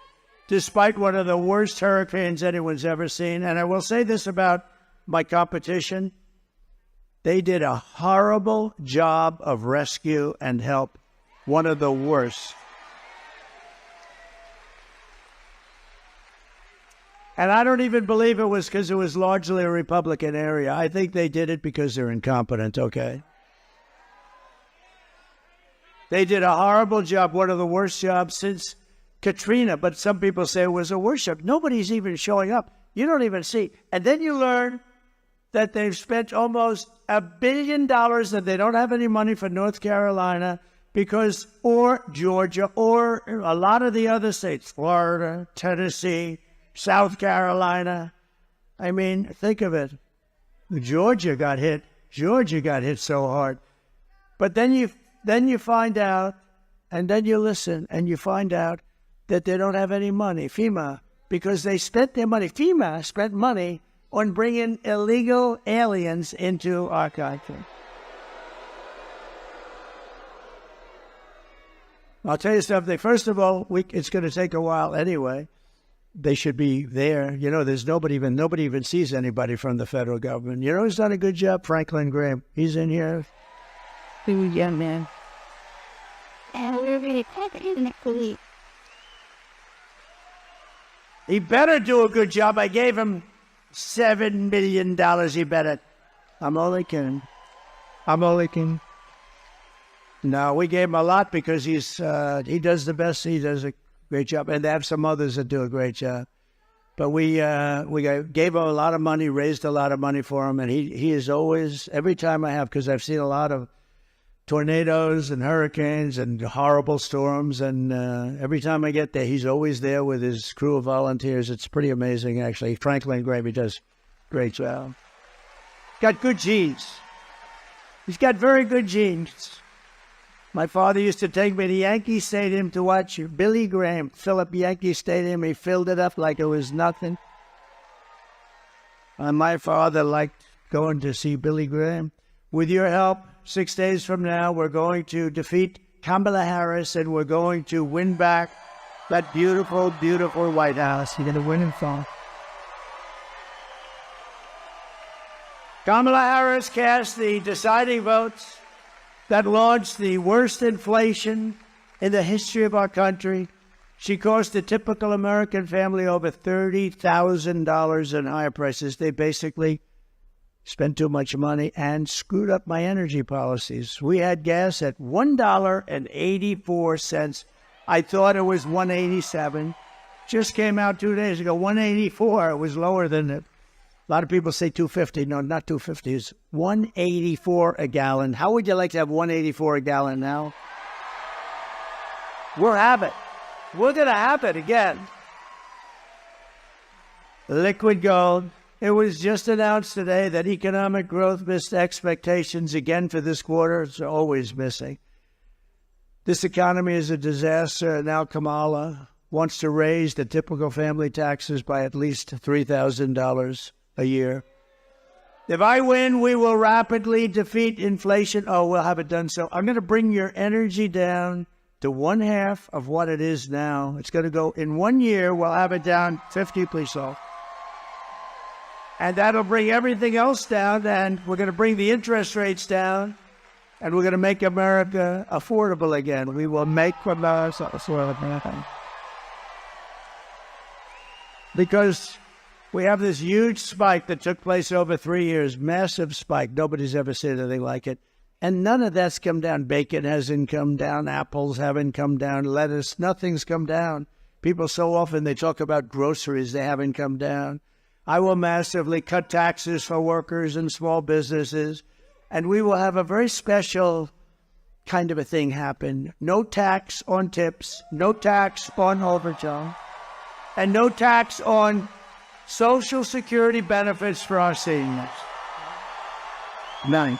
one of the worst hurricanes anyone's ever seen. And I will say this about my competition. They did a horrible job of rescue and help. One of the worst. And I don't even believe it was because it was largely a Republican area. I think they did it because they're incompetent, okay? They did a horrible job, one of the worst jobs since Katrina, but some people say it was a worship. Nobody's even showing up. You don't even see. And then you learn that they've spent almost $1 billion and they don't have any money for North Carolina because, or Georgia, or a lot of the other states, Florida, Tennessee, South Carolina. I mean, think of it. Georgia got hit. Georgia got hit so hard. But then you find out, and then you listen, and you find out that they don't have any money, FEMA, because they spent their money. FEMA spent money on bringing illegal aliens into our country. I'll tell you something. First of all, it's going to take a while anyway. They should be there. You know, there's nobody even sees anybody from the federal government. You know who's done a good job? Franklin Graham. He's in here. Yeah, man. And we're really confident He better do a good job. I gave him $7 million. He better. I'm only kidding. No, we gave him a lot because he does the best. He does a great job. And they have some others that do a great job. But we gave him a lot of money, raised a lot of money for him. And he is always, every time I have, because I've seen a lot of tornadoes and hurricanes and horrible storms. And every time I get there, he's always there with his crew of volunteers. It's pretty amazing, actually. Franklin Graham, he does a great job. Got good genes. He's got very good genes. My father used to take me to Yankee Stadium to watch Billy Graham fill up Yankee Stadium. He filled it up like it was nothing. And my father liked going to see Billy Graham. With your help, 6 days from now, we're going to defeat Kamala Harris, and we're going to win back that beautiful, beautiful White House. You're going to win in fall. Kamala Harris cast the deciding votes that launched the worst inflation in the history of our country. She cost a typical American family over $30,000 in higher prices. They basically spent too much money and screwed up my energy policies. We had gas at $1.84. I thought it was $1.87. Just came out 2 days ago, $1.84. It was lower than it. A lot of people say $2.50. No, not $2.50. It's $1.84 a gallon. How would you like to have $1.84 a gallon now? We'll have it. We're going to have it again. Liquid gold. It was just announced today that economic growth missed expectations again for this quarter. It's always missing. This economy is a disaster. Now Kamala wants to raise the typical family taxes by at least $3,000 a year. If I win, we will rapidly defeat inflation. Oh, we'll have it done. So I'm going to bring your energy down to 1/2 of what it is now. It's going to go in 1 year. We'll have it down 50%. And that'll bring everything else down. And we're going to bring the interest rates down. And we're going to make America affordable again. We will make America affordable. Because we have this huge spike that took place over 3 years, massive spike. Nobody's ever seen anything like it. And none of that's come down. Bacon hasn't come down. Apples haven't come down. Lettuce, nothing's come down. People so often, they talk about groceries. They haven't come down. I will massively cut taxes for workers and small businesses. And we will have a very special kind of a thing happen. No tax on tips. No tax on overtime. And no tax on Social Security benefits for our seniors. None.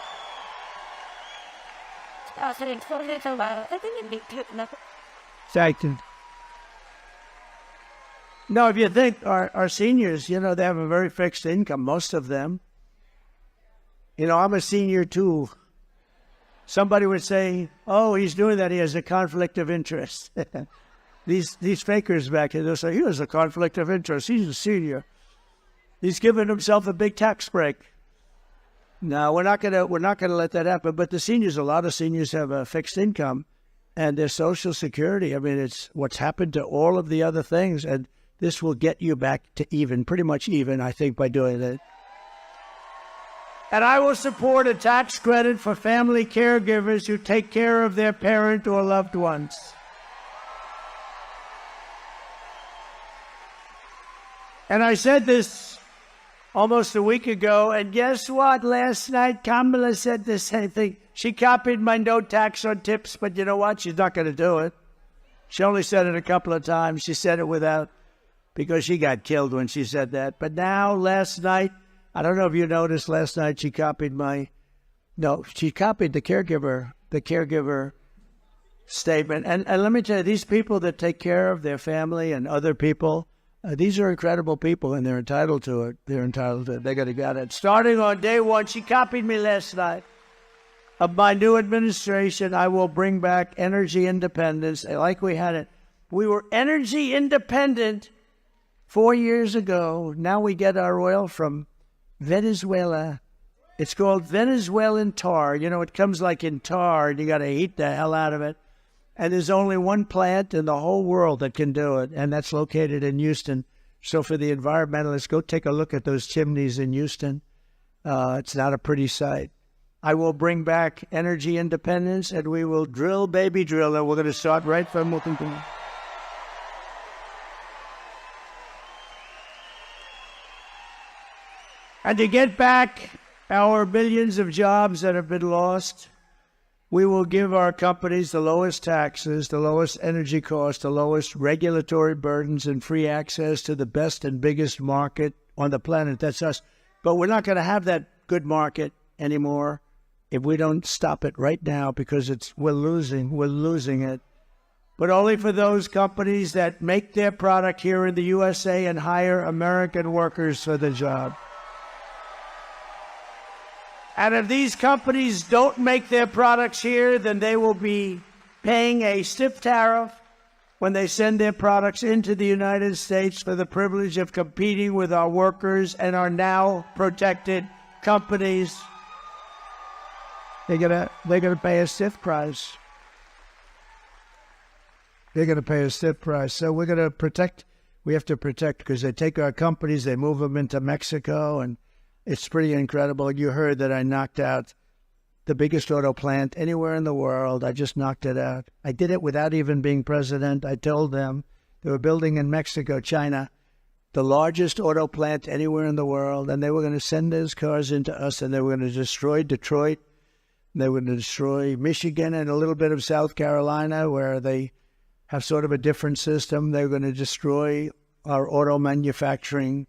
Thank you. No, if you think our seniors, they have a very fixed income, most of them. I'm a senior too. Somebody would say, oh, he's doing that, he has a conflict of interest. These fakers back here, they'll say, he has a conflict of interest, he's a senior. He's giving himself a big tax break. No, we're not gonna let that happen. But the seniors, a lot of seniors have a fixed income, and their Social Security. I mean, it's what's happened to all of the other things, and this will get you back to even, pretty much even, I think, by doing it. And I will support a tax credit for family caregivers who take care of their parent or loved ones. And I said this almost a week ago, and guess what? Last night, Kamala said the same thing. She copied my no tax on tips, but you know what? She's not going to do it. She only said it a couple of times. She said it because she got killed when she said that. But now, last night, I don't know if you noticed, last night she copied she copied the caregiver statement. And let me tell you, these people that take care of their family and other people, these are incredible people, and they're entitled to it. They're entitled to it. They got to get it. Starting on day one, she copied me last night. Of my new administration, I will bring back energy independence like we had it. We were energy independent 4 years ago. Now we get our oil from Venezuela. It's called Venezuelan tar. It comes like in tar, and you got to heat the hell out of it. And there's only one plant in the whole world that can do it, and that's located in Houston. So for the environmentalists, go take a look at those chimneys in Houston. It's not a pretty sight. I will bring back energy independence, and we will drill, baby, drill. And we're going to start right from Wilmington. And to get back our millions of jobs that have been lost, we will give our companies the lowest taxes, the lowest energy costs, the lowest regulatory burdens, and free access to the best and biggest market on the planet. That's us. But we're not going to have that good market anymore if we don't stop it right now, because we're losing it. But only for those companies that make their product here in the USA and hire American workers for the job. And if these companies don't make their products here, then they will be paying a stiff tariff when they send their products into the United States for the privilege of competing with our workers and our now protected companies. They're gonna pay a stiff price. They're gonna pay a stiff price. So we have to protect, because they take our companies, they move them into Mexico, and it's pretty incredible. You heard that I knocked out the biggest auto plant anywhere in the world. I just knocked it out. I did it without even being president. I told them they were building in Mexico, China, the largest auto plant anywhere in the world, and they were going to send those cars into us, and they were going to destroy Detroit. They were going to destroy Michigan and a little bit of South Carolina, where they have sort of a different system. They were going to destroy our auto manufacturing.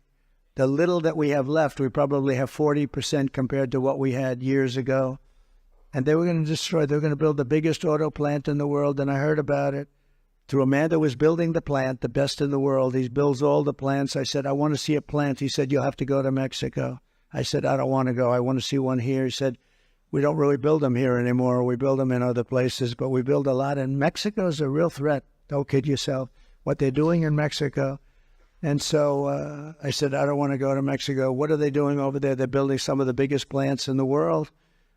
The little that we have left, we probably have 40% compared to what we had years ago. And they were going to destroy, they were going to build the biggest auto plant in the world, and I heard about it through a man that was building the plant, the best in the world. He builds all the plants. I said, I want to see a plant. He said, you'll have to go to Mexico. I said, I don't want to go. I want to see one here. He said, we don't really build them here anymore. We build them in other places, but we build a lot. And Mexico is a real threat. Don't kid yourself. What they're doing in Mexico. And so I said, I don't want to go to Mexico. What are they doing over there? They're building some of the biggest plants in the world,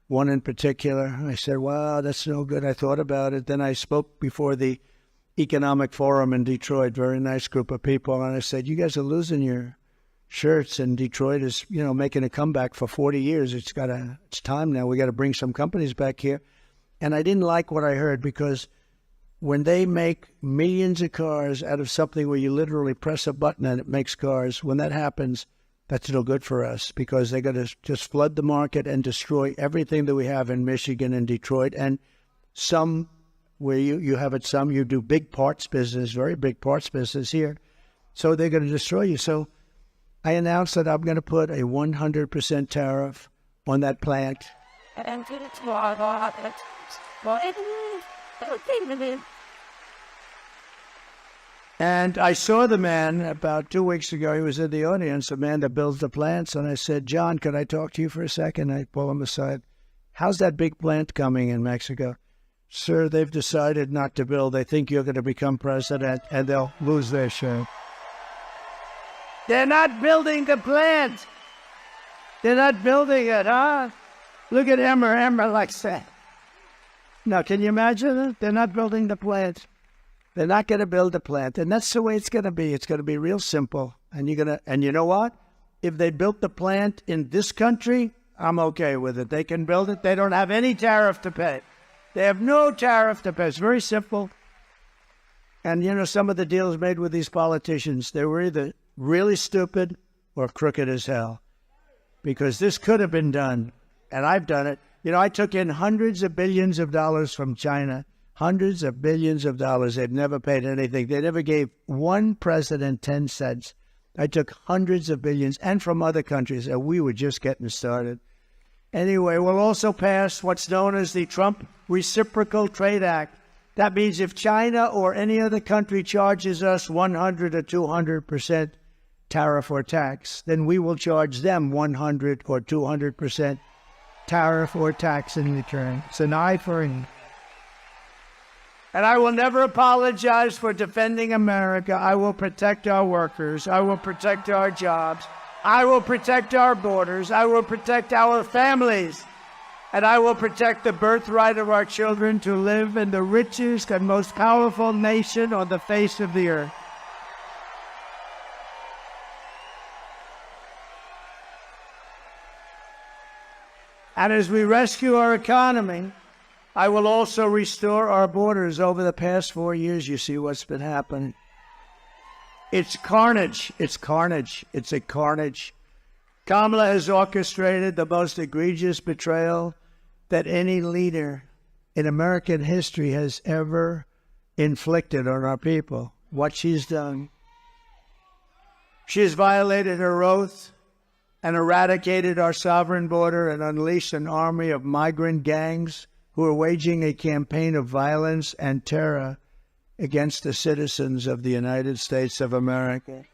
one in particular. I said, wow, that's no good. I thought about it. Then I spoke before the Economic Forum in Detroit, very nice group of people. And I said, you guys are losing your shirts, and Detroit is, making a comeback for 40 years. It's time now. We got to bring some companies back here. And I didn't like what I heard, because when they make millions of cars out of something where you literally press a button and it makes cars, when that happens, that's no good for us, because they're going to just flood the market and destroy everything that we have in Michigan and Detroit. And some, where you have it, some you do big parts business, very big parts business here. So they're going to destroy you. So I announced that I'm going to put a 100% tariff on that plant. And I saw the man about 2 weeks ago. He was in the audience, the man that builds the plants. And I said, John, could I talk to you for a second? I pull him aside. How's that big plant coming in Mexico? Sir, they've decided not to build. They think you're going to become president and they'll lose their show. They're not building the plant. They're not building it, huh? Look at Emmer likes that. Now, can you imagine it? They're not building the plant. They're not going to build the plant. And that's the way it's going to be. It's going to be real simple. And you know what? If they built the plant in this country, I'm okay with it. They can build it. They don't have any tariff to pay. They have no tariff to pay. It's very simple. And, some of the deals made with these politicians, they were either really stupid or crooked as hell. Because this could have been done. And I've done it. I took in hundreds of billions of dollars from China. Hundreds of billions of dollars. They've never paid anything. They never gave one president 10 cents. I took hundreds of billions, and from other countries, and we were just getting started. Anyway, we'll also pass what's known as the Trump Reciprocal Trade Act. That means if China or any other country charges us 100 or 200% tariff or tax, then we will charge them 100 or 200% tariff or tax in return. It's an eye for an eye. And I will never apologize for defending America. I will protect our workers. I will protect our jobs. I will protect our borders. I will protect our families. And I will protect the birthright of our children to live in the richest and most powerful nation on the face of the earth. And as we rescue our economy, I will also restore our borders. Over the past 4 years, you see what's been happening. It's carnage. It's carnage. It's a carnage. Kamala has orchestrated the most egregious betrayal that any leader in American history has ever inflicted on our people. What she's done. She has violated her oath and eradicated our sovereign border and unleashed an army of migrant gangs who are waging a campaign of violence and terror against the citizens of the United States of America.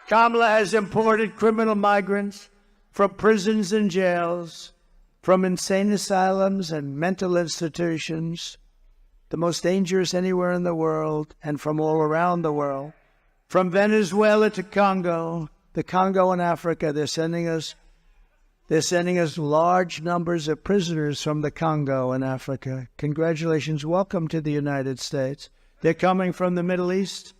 Kamala has imported criminal migrants from prisons and jails, from insane asylums and mental institutions, the most dangerous anywhere in the world, and from all around the world. From Venezuela to Congo, the Congo in Africa, they're sending us large numbers of prisoners from the Congo in Africa. Congratulations. Welcome to the United States. They're coming from the Middle East.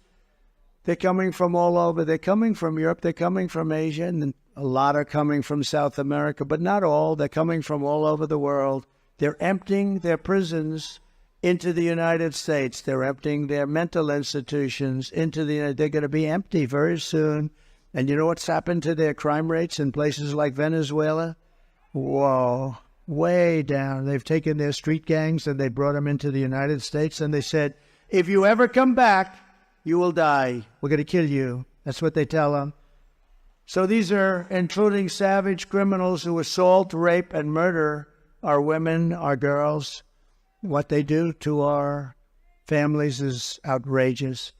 They're coming from all over. They're coming from Europe. They're coming from Asia. And a lot are coming from South America, but not all. They're coming from all over the world. They're emptying their prisons into the United States. They're emptying their mental institutions into the... They're going to be empty very soon. And you know what's happened to their crime rates in places like Venezuela? Whoa, way down. They've taken their street gangs and they brought them into the United States and they said, if you ever come back, you will die. We're going to kill you. That's what they tell them. So these are including savage criminals who assault, rape, and murder our women, our girls. What they do to our families is outrageous.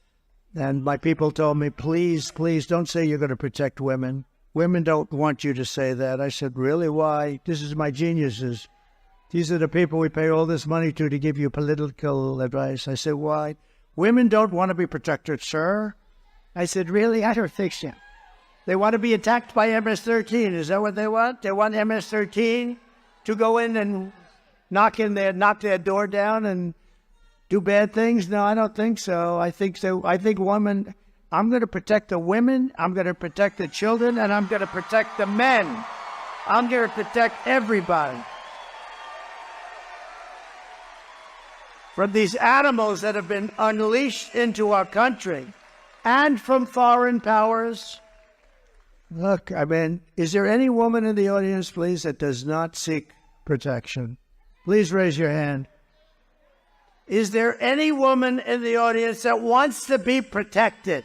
And my people told me, please, please don't say you're going to protect women. Women don't want you to say that. I said, really? Why? This is my geniuses. These are the people we pay all this money to give you political advice. I said, why? Women don't want to be protected, sir. I said, really? I don't think so. They want to be attacked by MS-13. Is that what they want? They want MS-13 to go in and knock their door down and do bad things? No, I don't think so. I think women I'm going to protect the women, I'm going to protect the children, and I'm going to protect the men. I'm going to protect everybody from these animals that have been unleashed into our country and from foreign powers. Look, I mean, is there any woman in the audience, please, that does not seek protection? Please raise your hand. Is there any woman in the audience that wants to be protected?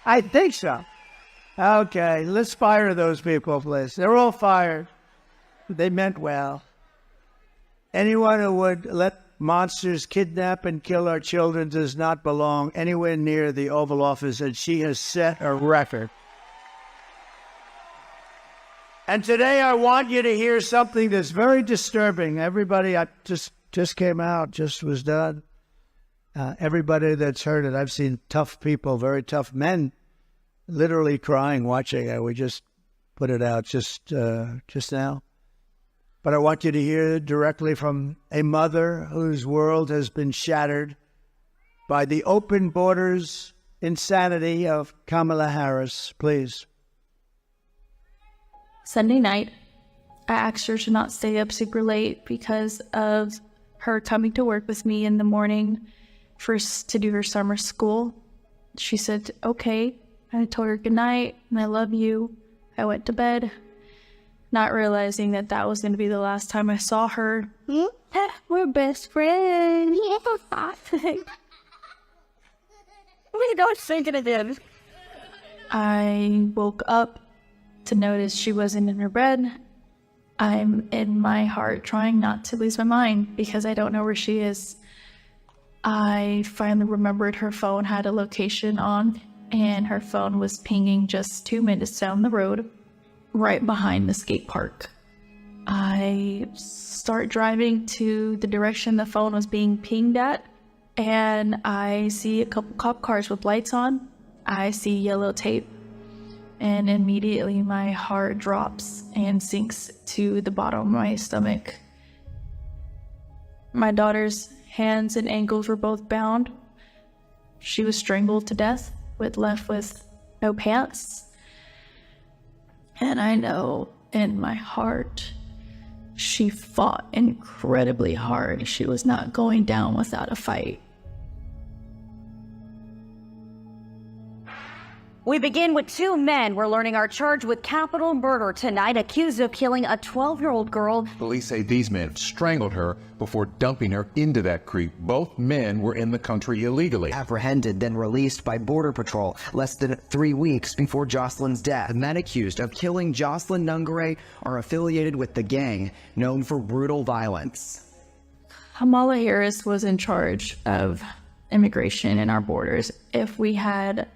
I think so. Okay, let's fire those people, please. They're all fired. They meant well. Anyone who would let monsters kidnap and kill our children does not belong anywhere near the Oval Office, and she has set a record. And today I want you to hear something that's very disturbing. Everybody, I just came out, just was done. Everybody that's heard it, I've seen tough people, very tough men, literally crying watching it. We just put it out just now. But I want you to hear directly from a mother whose world has been shattered by the open borders insanity of Kamala Harris. Please. Sunday night, I asked her to not stay up super late because of her coming to work with me in the morning to do her summer school. She said, okay. I told her good night and I love you. I went to bed, not realizing that that was going to be the last time I saw her. We're best friends. We don't think it again. I woke up to notice she wasn't in her bed. I'm in my heart trying not to lose my mind because I don't know where she is. I finally remembered her phone had a location on, and her phone was pinging just 2 minutes down the road, right behind the skate park. I start driving to the direction the phone was being pinged at, and I see a couple cop cars with lights on. I see yellow tape, and immediately my heart drops and sinks to the bottom of my stomach. My daughter's hands and ankles were both bound. She was strangled to death, left with no pants. And I know in my heart, she fought incredibly hard. She was not going down without a fight. We begin with two men we're learning are charged with capital murder tonight, accused of killing a 12-year-old girl. Police say these men strangled her before dumping her into that creek. Both men were in the country illegally. Apprehended, then released by Border Patrol less than 3 weeks before Jocelyn's death. The men accused of killing Jocelyn Nungare are affiliated with the gang known for brutal violence. Kamala Harris was in charge of immigration in our borders. If we had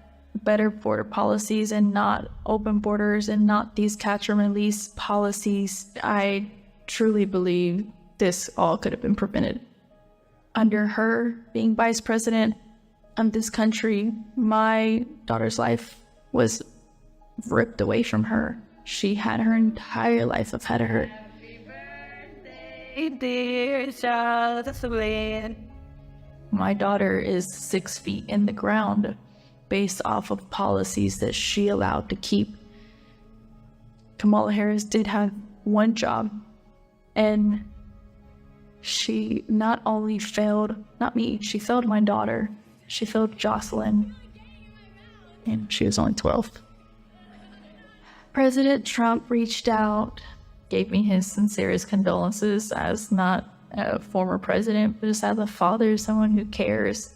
better border policies and not open borders and not these catch and release policies, I truly believe this all could have been prevented. Under her being vice president of this country, my daughter's life was ripped away from her. She had her entire life ahead of her. Dear Jocelyn. My daughter is 6 feet in the ground based off of policies that she allowed to keep. Kamala Harris did have one job, and she not only failed, not me, she failed my daughter, she failed Jocelyn, and she was only 12. President Trump reached out, gave me his sincerest condolences as not a former president, but just as a father, someone who cares.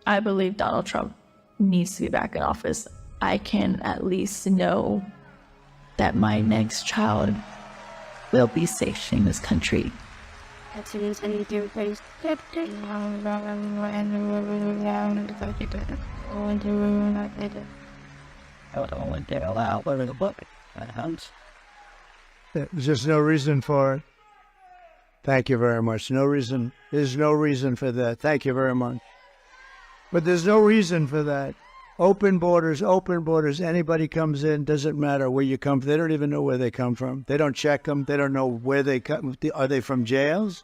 I believe Donald Trump needs to be back in office. I can at least know that my next child will be safe in this country. There's just no reason for it. Thank you very much. No reason. There's no reason for that. Thank you very much. But there's no reason for that. Open borders, anybody comes in, doesn't matter where you come from. They don't even know where they come from. They don't check them. They don't know where they come. Are they from jails?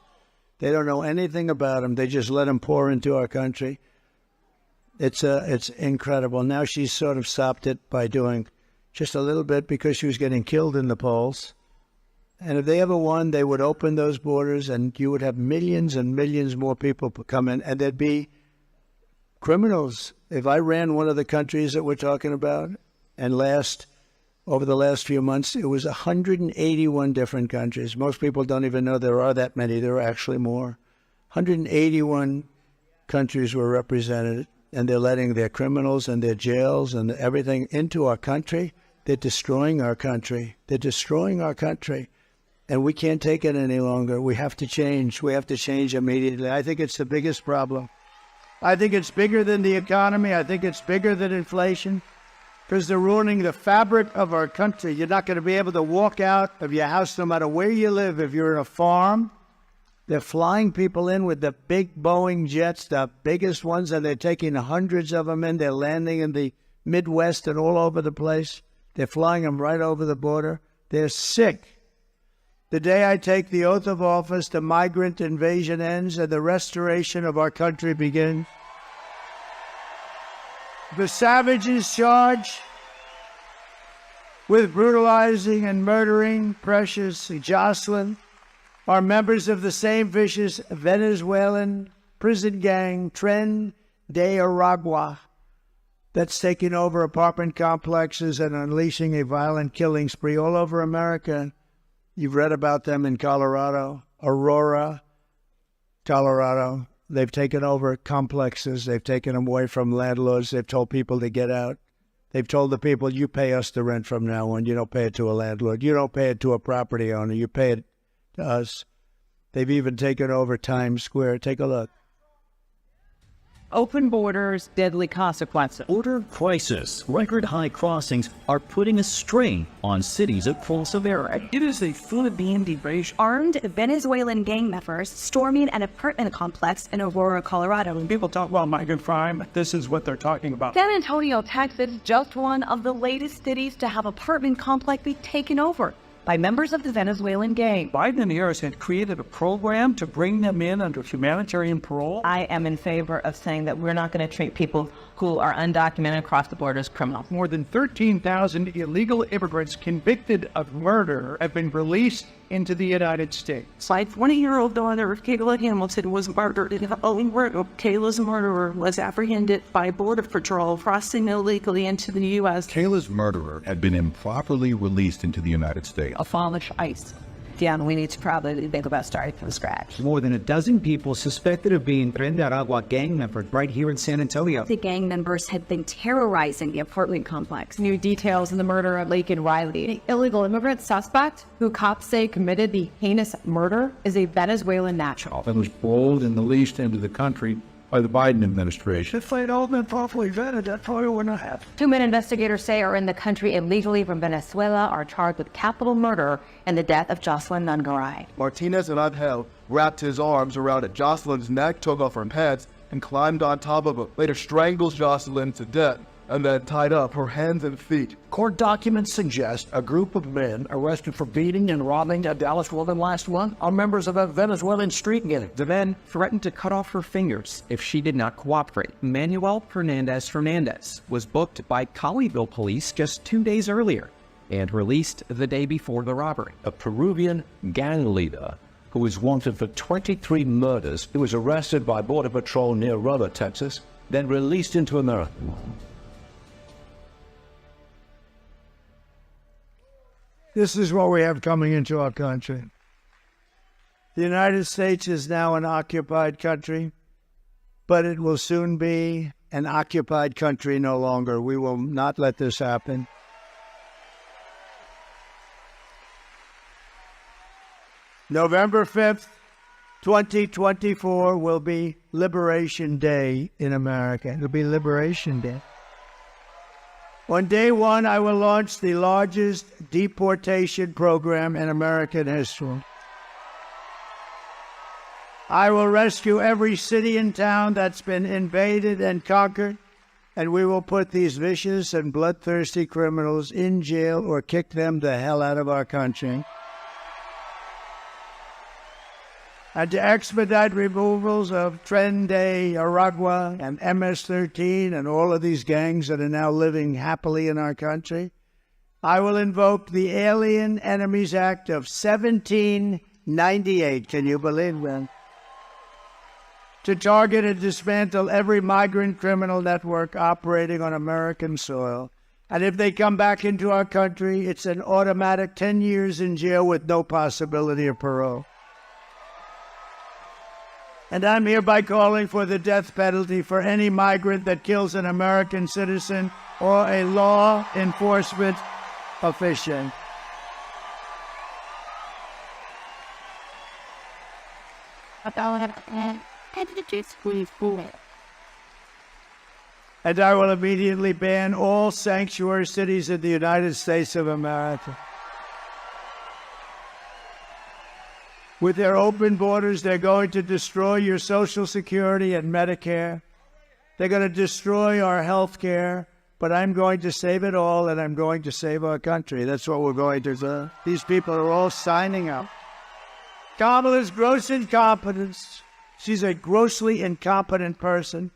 They don't know anything about them. They just let them pour into our country. It's incredible. Now she's sort of stopped it by doing just a little bit because she was getting killed in the polls. And if they ever won, they would open those borders and you would have millions and millions more people come in, and there'd be criminals. If I ran one of the countries that we're talking about, and over the last few months, it was 181 different countries. Most people don't even know there are that many. There are actually more. 181 countries were represented, and they're letting their criminals and their jails and everything into our country. They're destroying our country. They're destroying our country. And we can't take it any longer. We have to change. We have to change immediately. I think it's the biggest problem. I think it's bigger than the economy. I think it's bigger than inflation, because they're ruining the fabric of our country. You're not going to be able to walk out of your house no matter where you live. If you're in a farm, they're flying people in with the big Boeing jets, the biggest ones, and they're taking hundreds of them in. They're landing in the Midwest and all over the place. They're flying them right over the border. They're sick. The day I take the oath of office, the migrant invasion ends and the restoration of our country begins. The savages charged with brutalizing and murdering precious Jocelyn are members of the same vicious Venezuelan prison gang, Tren de Aragua, that's taking over apartment complexes and unleashing a violent killing spree all over America. You've read about them in Colorado, Aurora, Colorado. They've taken over complexes. They've taken them away from landlords. They've told people to get out. They've told the people, you pay us the rent from now on. You don't pay it to a landlord. You don't pay it to a property owner. You pay it to us. They've even taken over Times Square. Take a look. Open borders, deadly consequences. Border crisis. Record high crossings are putting a strain on cities across America. It is a full-blown invasion. Armed Venezuelan gang members storming an apartment complex in Aurora, Colorado. When people talk about migrant crime, this is what they're talking about. San Antonio, Texas, just one of the latest cities to have apartment complex be taken over by members of the Venezuelan gang. Biden and Harris had created a program to bring them in under humanitarian parole. I am in favor of saying that we're not going to treat people who are undocumented across the border as criminals. More than 13,000 illegal immigrants convicted of murder have been released into the United States. My 20-year-old daughter of Kayla Hamilton was murdered in Owensboro. Kayla's murderer was apprehended by Border Patrol crossing illegally into the U.S. Kayla's murderer had been improperly released into the United States. Abolish ICE. Yeah, we need to probably think about starting from scratch. More than a dozen people suspected of being Tren de Aragua gang members right here in San Antonio. The gang members had been terrorizing the apartment complex. New details in the murder of Lake and Riley. The illegal immigrant suspect, who cops say committed the heinous murder, is a Venezuelan national. And was paroled and released into the country by the Biden administration. If they'd all been properly vetted, that probably wouldn't have happened. 2 men investigators say are in the country illegally from Venezuela are charged with capital murder and the death of Jocelyn Nungaray. Martinez and Rightell wrapped his arms around Jocelyn's neck, took off her pants, and climbed on top of her. Later strangled Jocelyn to death, and then tied up her hands and feet. Court documents suggest a group of men arrested for beating and robbing a Dallas woman last month are members of a Venezuelan street gang. The men threatened to cut off her fingers if she did not cooperate. Manuel Hernandez was booked by Colleyville police just 2 days earlier and released the day before the robbery. A Peruvian gang leader who was wanted for 23 murders. He was arrested by Border Patrol near Rubber, Texas, then released into America. This is what we have coming into our country. The United States is now an occupied country, but it will soon be an occupied country no longer. We will not let this happen. November 5th, 2024 will be Liberation Day in America. It'll be Liberation Day. On day one, I will launch the largest deportation program in American history. I will rescue every city and town that's been invaded and conquered, and we will put these vicious and bloodthirsty criminals in jail or kick them the hell out of our country. and to expedite removals of Tren de Aragua and MS-13 and all of these gangs that are now living happily in our country, I will invoke the Alien Enemies Act of 1798. Can you believe that? To target and dismantle every migrant criminal network operating on American soil. And if they come back into our country, it's an automatic 10 years in jail with no possibility of parole. And I'm hereby calling for the death penalty for any migrant that kills an American citizen or a law enforcement official. And I will immediately ban all sanctuary cities in the United States of America. With their open borders, they're going to destroy your Social Security and Medicare. They're going to destroy our health care, but I'm going to save it all, and I'm going to save our country. That's what we're going to do. These people are all signing up. Kamala's gross incompetence. She's a grossly incompetent person.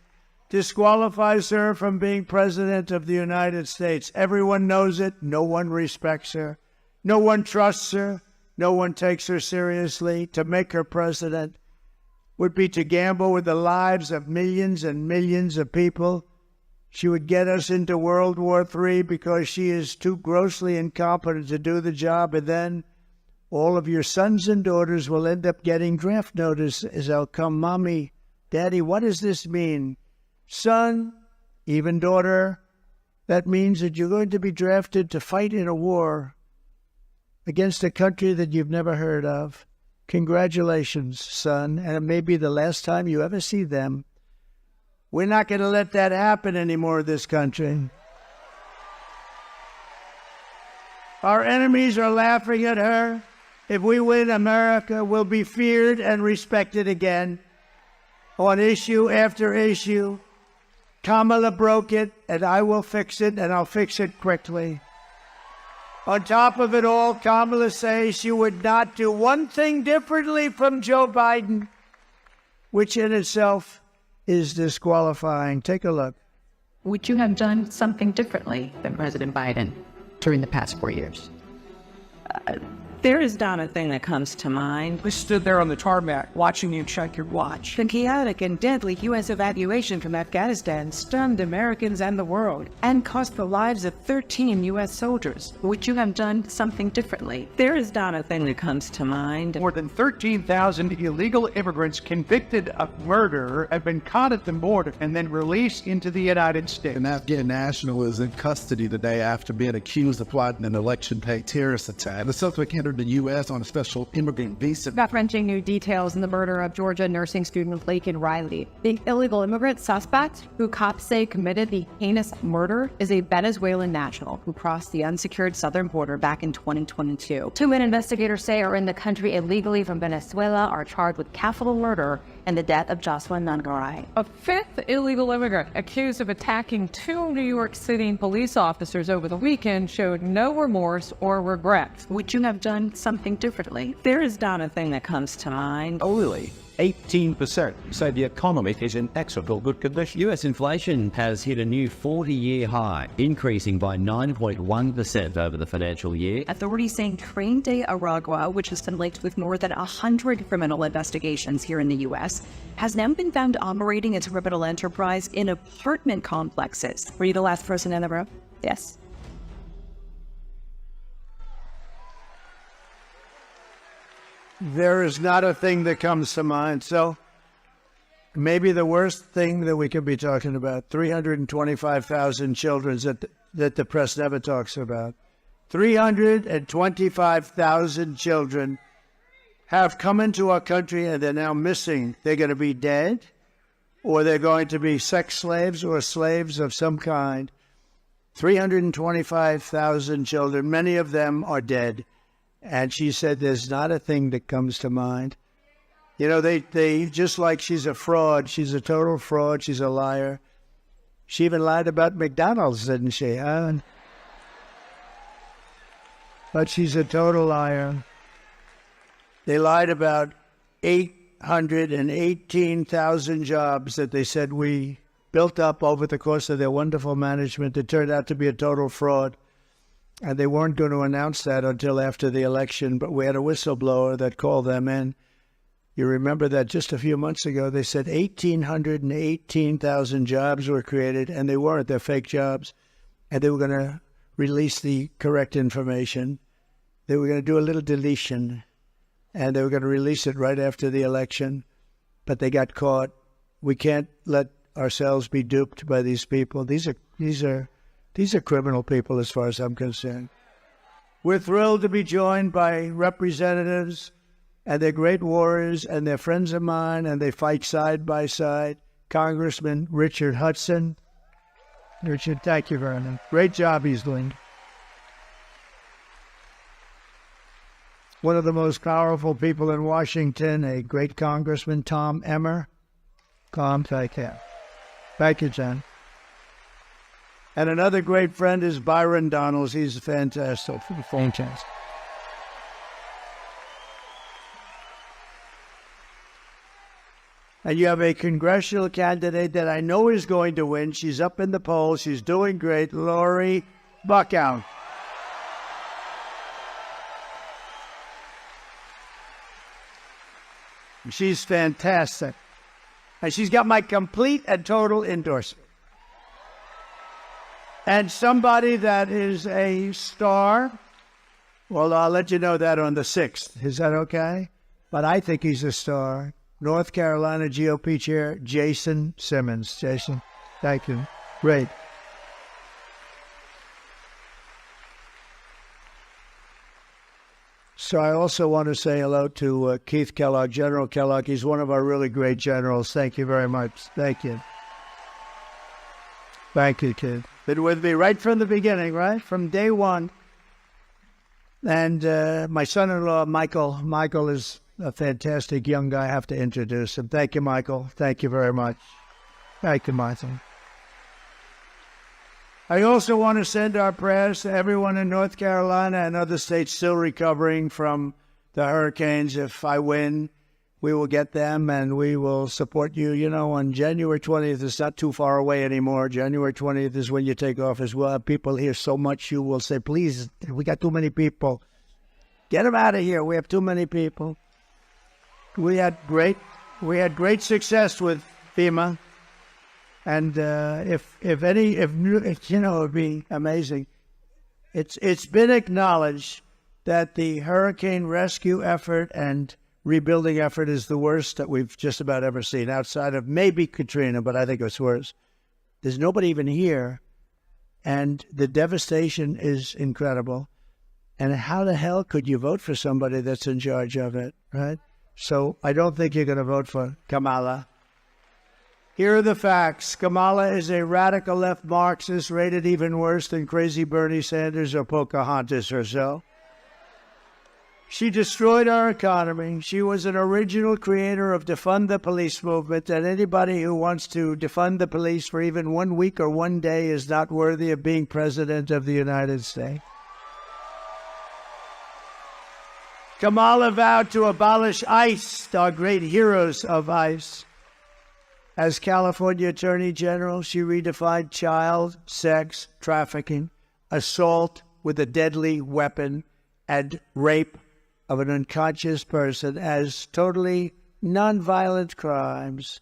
Disqualifies her from being president of the United States. Everyone knows it. No one respects her. No one trusts her. No one takes her seriously. To make her president would be to gamble with the lives of millions and millions of people. She would get us into World War III because she is too grossly incompetent to do the job, and then all of your sons and daughters will end up getting draft notices. They'll come, Mommy, Daddy, what does this mean? Son, even daughter, that means that you're going to be drafted to fight in a war against a country that you've never heard of. Congratulations, son, and it may be the last time you ever see them. We're not going to let that happen anymore in this country. Our enemies are laughing at her. If we win, America will be feared and respected again on issue after issue. Kamala broke it, and I will fix it, and I'll fix it quickly. On top of it all, Kamala says she would not do one thing differently from Joe Biden, which in itself is disqualifying. Take a look. Would you have done something differently than President Biden during the past 4 years? There is not a thing that comes to mind. We stood there on the tarmac watching you check your watch. The chaotic and deadly U.S. evacuation from Afghanistan stunned Americans and the world and cost the lives of 13 U.S. soldiers. Would you have done something differently? There is not a thing that comes to mind. More than 13,000 illegal immigrants convicted of murder have been caught at the border and then released into the United States. An Afghan national is in custody the day after being accused of plotting an election-day terrorist attack. The suspect entered the U.S. on a special immigrant visa. Gut-wrenching new details in the murder of Georgia nursing student Laken Riley. The illegal immigrant suspect, who cops say committed the heinous murder, is a Venezuelan national who crossed the unsecured southern border back in 2022. Two men investigators say are in the country illegally from Venezuela are charged with capital murder and the death of Jocelyn Nangaray. A fifth illegal immigrant accused of attacking two New York City police officers over the weekend showed no remorse or regret. Would you have done something differently? There is not a thing that comes to mind. Only 18% say the economy is in excellent good condition. US inflation has hit a new 40-year high, increasing by 9.1% over the financial year. Authorities saying Tren de Aragua, which has been linked with more than 100 criminal investigations here in the U.S., has now been found operating its criminal enterprise in apartment complexes. Were you the last person in the room? Yes. There is not a thing that comes to mind. So maybe the worst thing that we could be talking about, 325,000 children that the press never talks about. 325,000 children have come into our country and they're now missing. They're going to be dead, or they're going to be sex slaves or slaves of some kind. 325,000 children, many of them are dead. And she said, there's not a thing that comes to mind. You know, they just like she's a fraud. She's a total fraud. She's a liar. She even lied about McDonald's, didn't she? Huh? But she's a total liar. They lied about 8 1,818,000 jobs that they said we built up over the course of their wonderful management. It turned out to be a total fraud. And they weren't going to announce that until after the election, but we had a whistleblower that called them in. You remember that just a few months ago, they said 1,818,000 jobs were created, and they weren't. They're fake jobs. And they were going to release the correct information. They were going to do a little deletion, and they were going to release it right after the election, but they got caught. We can't let ourselves be duped by these people. These are criminal people as far as I'm concerned. We're thrilled to be joined by representatives, and they're great warriors, and they're friends of mine, and they fight side by side. Congressman Richard Hudson. Richard, thank you very much. Great job he's doing. One of the most powerful people in Washington, a great congressman, Tom Emmer. Tom, thank you. Thank you, Jen. And another great friend is Byron Donalds. He's fantastic. Fantastic. And you have a congressional candidate that I know is going to win. She's up in the polls. She's doing great. Lori Buckout. She's fantastic. And she's got my complete and total endorsement. And somebody that is a star, well, I'll let you know that on the 6th. Is that okay? But I think he's a star. North Carolina GOP Chair Jason Simmons. Jason, thank you. Great. So I also want to say hello to Keith Kellogg, General Kellogg. He's one of our really great generals. Thank you very much. Thank you. Thank you, kid. Been with me right from the beginning, right? From day one. And my son-in-law, Michael. Michael is a fantastic young guy. I have to introduce him. Thank you, Michael. Thank you very much. Thank you, Michael. I also want to send our prayers to everyone in North Carolina and other states still recovering from the hurricanes. If I win, we will get them and we will support you. You know, on January 20th, it's not too far away anymore. January 20th is when you take off as well. People here so much, you will say, please, we got too many people. Get them out of here. We have too many people. We had great success with FEMA. And if you know, it would be amazing. It's been acknowledged that the hurricane rescue effort and rebuilding effort is the worst that we've just about ever seen, outside of maybe Katrina, but I think it's worse. There's nobody even here, and the devastation is incredible. And how the hell could you vote for somebody that's in charge of it, right? So I don't think you're going to vote for Kamala. Here are the facts. Kamala is a radical left Marxist, rated even worse than crazy Bernie Sanders or Pocahontas herself. She destroyed our economy. She was an original creator of defund the police movement, and anybody who wants to defund the police for even 1 week or 1 day is not worthy of being president of the United States. Kamala vowed to abolish ICE, our great heroes of ICE. As California Attorney General, she redefined child sex trafficking, assault with a deadly weapon, and rape of an unconscious person as totally nonviolent crimes.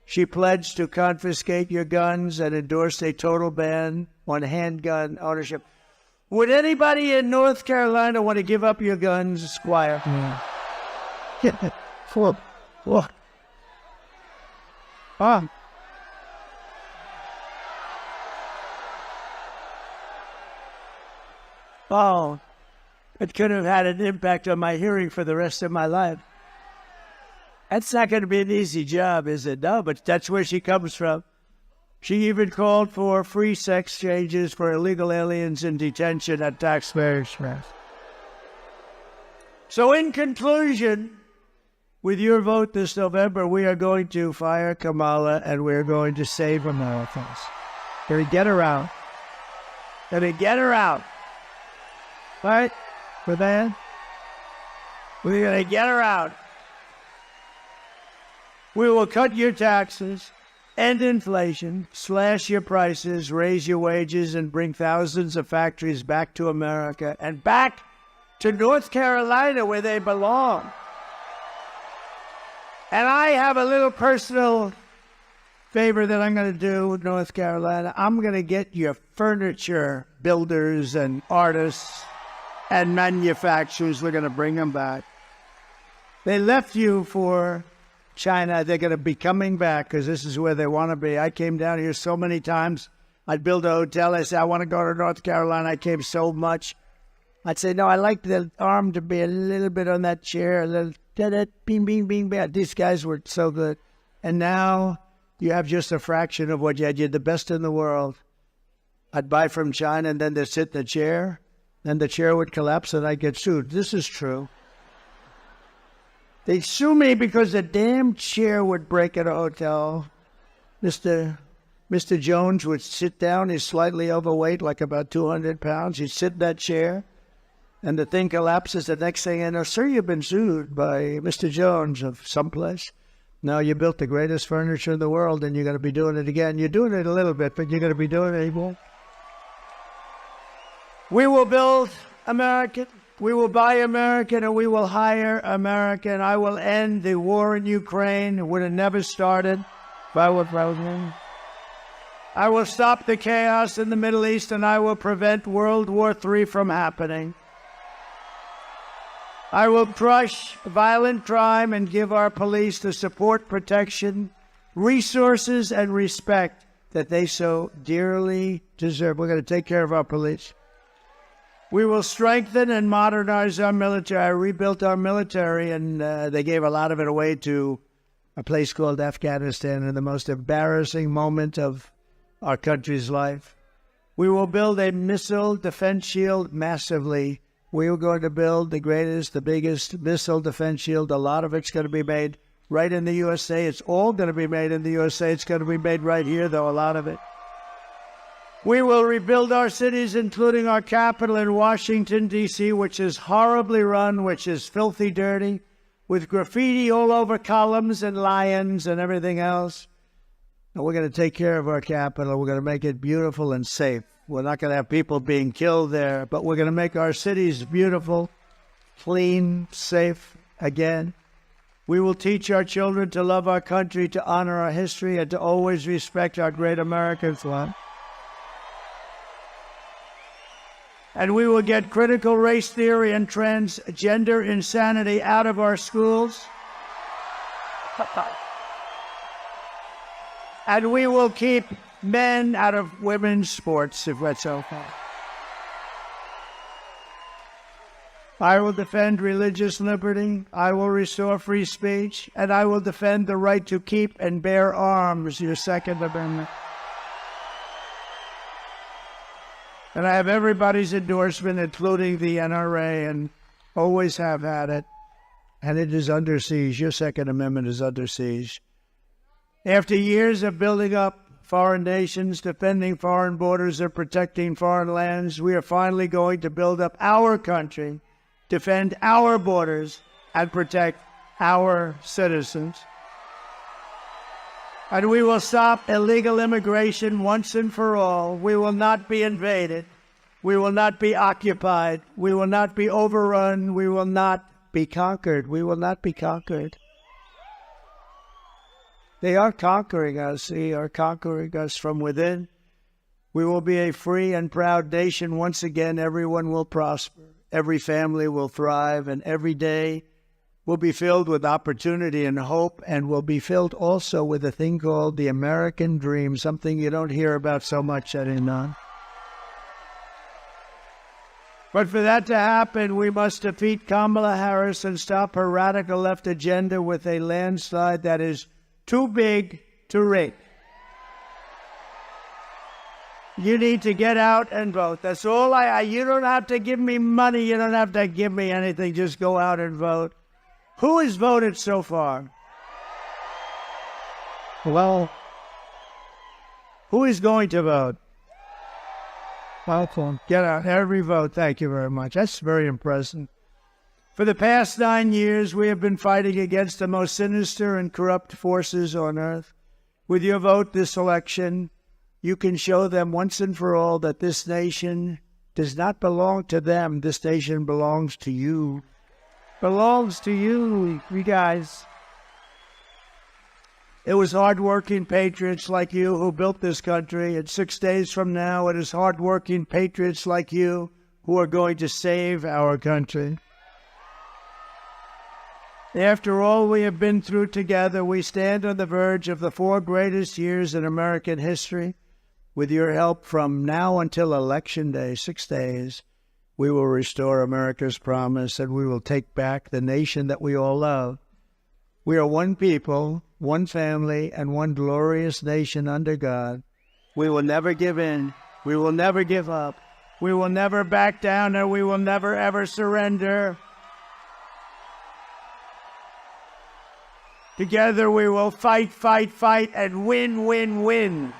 She pledged to confiscate your guns and endorsed a total ban on handgun ownership. Would anybody in North Carolina want to give up your guns, Squire? Yeah. What? Oh, it could have had an impact on my hearing for the rest of my life. That's not going to be an easy job, is it? No, but that's where she comes from. She even called for free sex changes for illegal aliens in detention at taxpayers' risk. So in conclusion, with your vote this November, we are going to fire Kamala and we're going to save Americans. Gonna get her out. Gonna get her out. Right? For that? We're gonna get her out. We will cut your taxes, end inflation, slash your prices, raise your wages, and bring thousands of factories back to America and back to North Carolina where they belong. And I have a little personal favor that I'm going to do with North Carolina. I'm going to get your furniture builders and artists and manufacturers. We're going to bring them back. They left you for China. They're going to be coming back because this is where they want to be. I came down here so many times. I'd build a hotel. I said, I want to go to North Carolina. I came so much. I'd say, no, I like the arm to be a little bit on that chair, a little da-da, bing, bing, bing, bing. These guys were so good. And now you have just a fraction of what you had. You're the best in the world. I'd buy from China, and then they'd sit in the chair, and the chair would collapse, and I'd get sued. This is true. They'd sue me because the damn chair would break at a hotel. Mr. Jones would sit down. He's slightly overweight, like about 200 pounds. He'd sit in that chair, and the thing collapses. The next thing I know, sir, you've been sued by Mr. Jones of someplace. No, you built the greatest furniture in the world, and you're going to be doing it again. You're doing it a little bit, but you're going to be doing it again. We will build American. We will buy American, and we will hire American. I will end the war in Ukraine. It would have never started if I were president. I will stop the chaos in the Middle East, and I will prevent World War III from happening. I will crush violent crime and give our police the support, protection, resources, and respect that they so dearly deserve. We're going to take care of our police. We will strengthen and modernize our military. I rebuilt our military, and they gave a lot of it away to a place called Afghanistan in the most embarrassing moment of our country's life. We will build a missile defense shield massively. We are going to build the greatest, the biggest missile defense shield. A lot of it's going to be made right in the USA. It's all going to be made in the USA. It's going to be made right here, though, a lot of it. We will rebuild our cities, including our capital in Washington, D.C., which is horribly run, which is filthy dirty, with graffiti all over columns and lions and everything else. And we're going to take care of our capital. We're going to make it beautiful and safe. We're not going to have people being killed there, but we're going to make our cities beautiful, clean, safe again. We will teach our children to love our country, to honor our history, and to always respect our great American flag. And we will get critical race theory and transgender insanity out of our schools. And we will keep men out of women's sports, if that's okay. I will defend religious liberty. I will restore free speech. And I will defend the right to keep and bear arms, your Second Amendment. And I have everybody's endorsement, including the NRA, and always have had it. And it is under siege. Your Second Amendment is under siege. After years of building up foreign nations, defending foreign borders, and protecting foreign lands, we are finally going to build up our country, defend our borders, and protect our citizens. And we will stop illegal immigration once and for all. We will not be invaded. We will not be occupied. We will not be overrun. We will not be conquered. We will not be conquered. They are conquering us. They are conquering us from within. We will be a free and proud nation. Once again, everyone will prosper. Every family will thrive, and every day will be filled with opportunity and hope, and will be filled also with a thing called the American dream, something you don't hear about so much anymore. But for that to happen, we must defeat Kamala Harris and stop her radical left agenda with a landslide that is too big to rig. You need to get out and vote. That's all you don't have to give me money. You don't have to give me anything. Just go out and vote. Who has voted so far? Well, who is going to vote? Get out every vote. Thank you very much. That's very impressive. For the past 9 years, we have been fighting against the most sinister and corrupt forces on earth. With your vote this election, you can show them once and for all that this nation does not belong to them. This nation belongs to you. Belongs to you guys. It was hard-working patriots like you who built this country, and 6 days from now, it is hard-working patriots like you who are going to save our country. After all we have been through together, we stand on the verge of the 4 greatest years in American history. With your help from now until Election Day, 6 days, we will restore America's promise, and we will take back the nation that we all love. We are one people, one family, and one glorious nation under God. We will never give in. We will never give up. We will never back down, and we will never, ever surrender. Together we will fight, fight, fight, and win, win, win.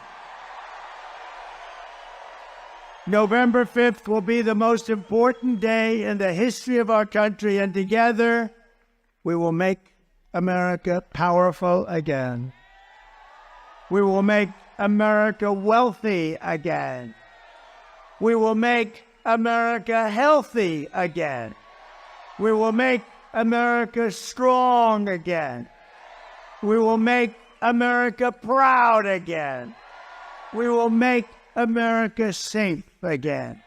November 5th will be the most important day in the history of our country, and together we will make America powerful again. We will make America wealthy again. We will make America healthy again. We will make America strong again. We will make America proud again. We will make America safe again.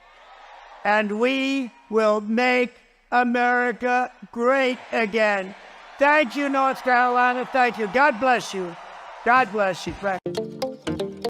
And we will make America great again. Thank you, North Carolina. Thank you. God bless you. God bless you.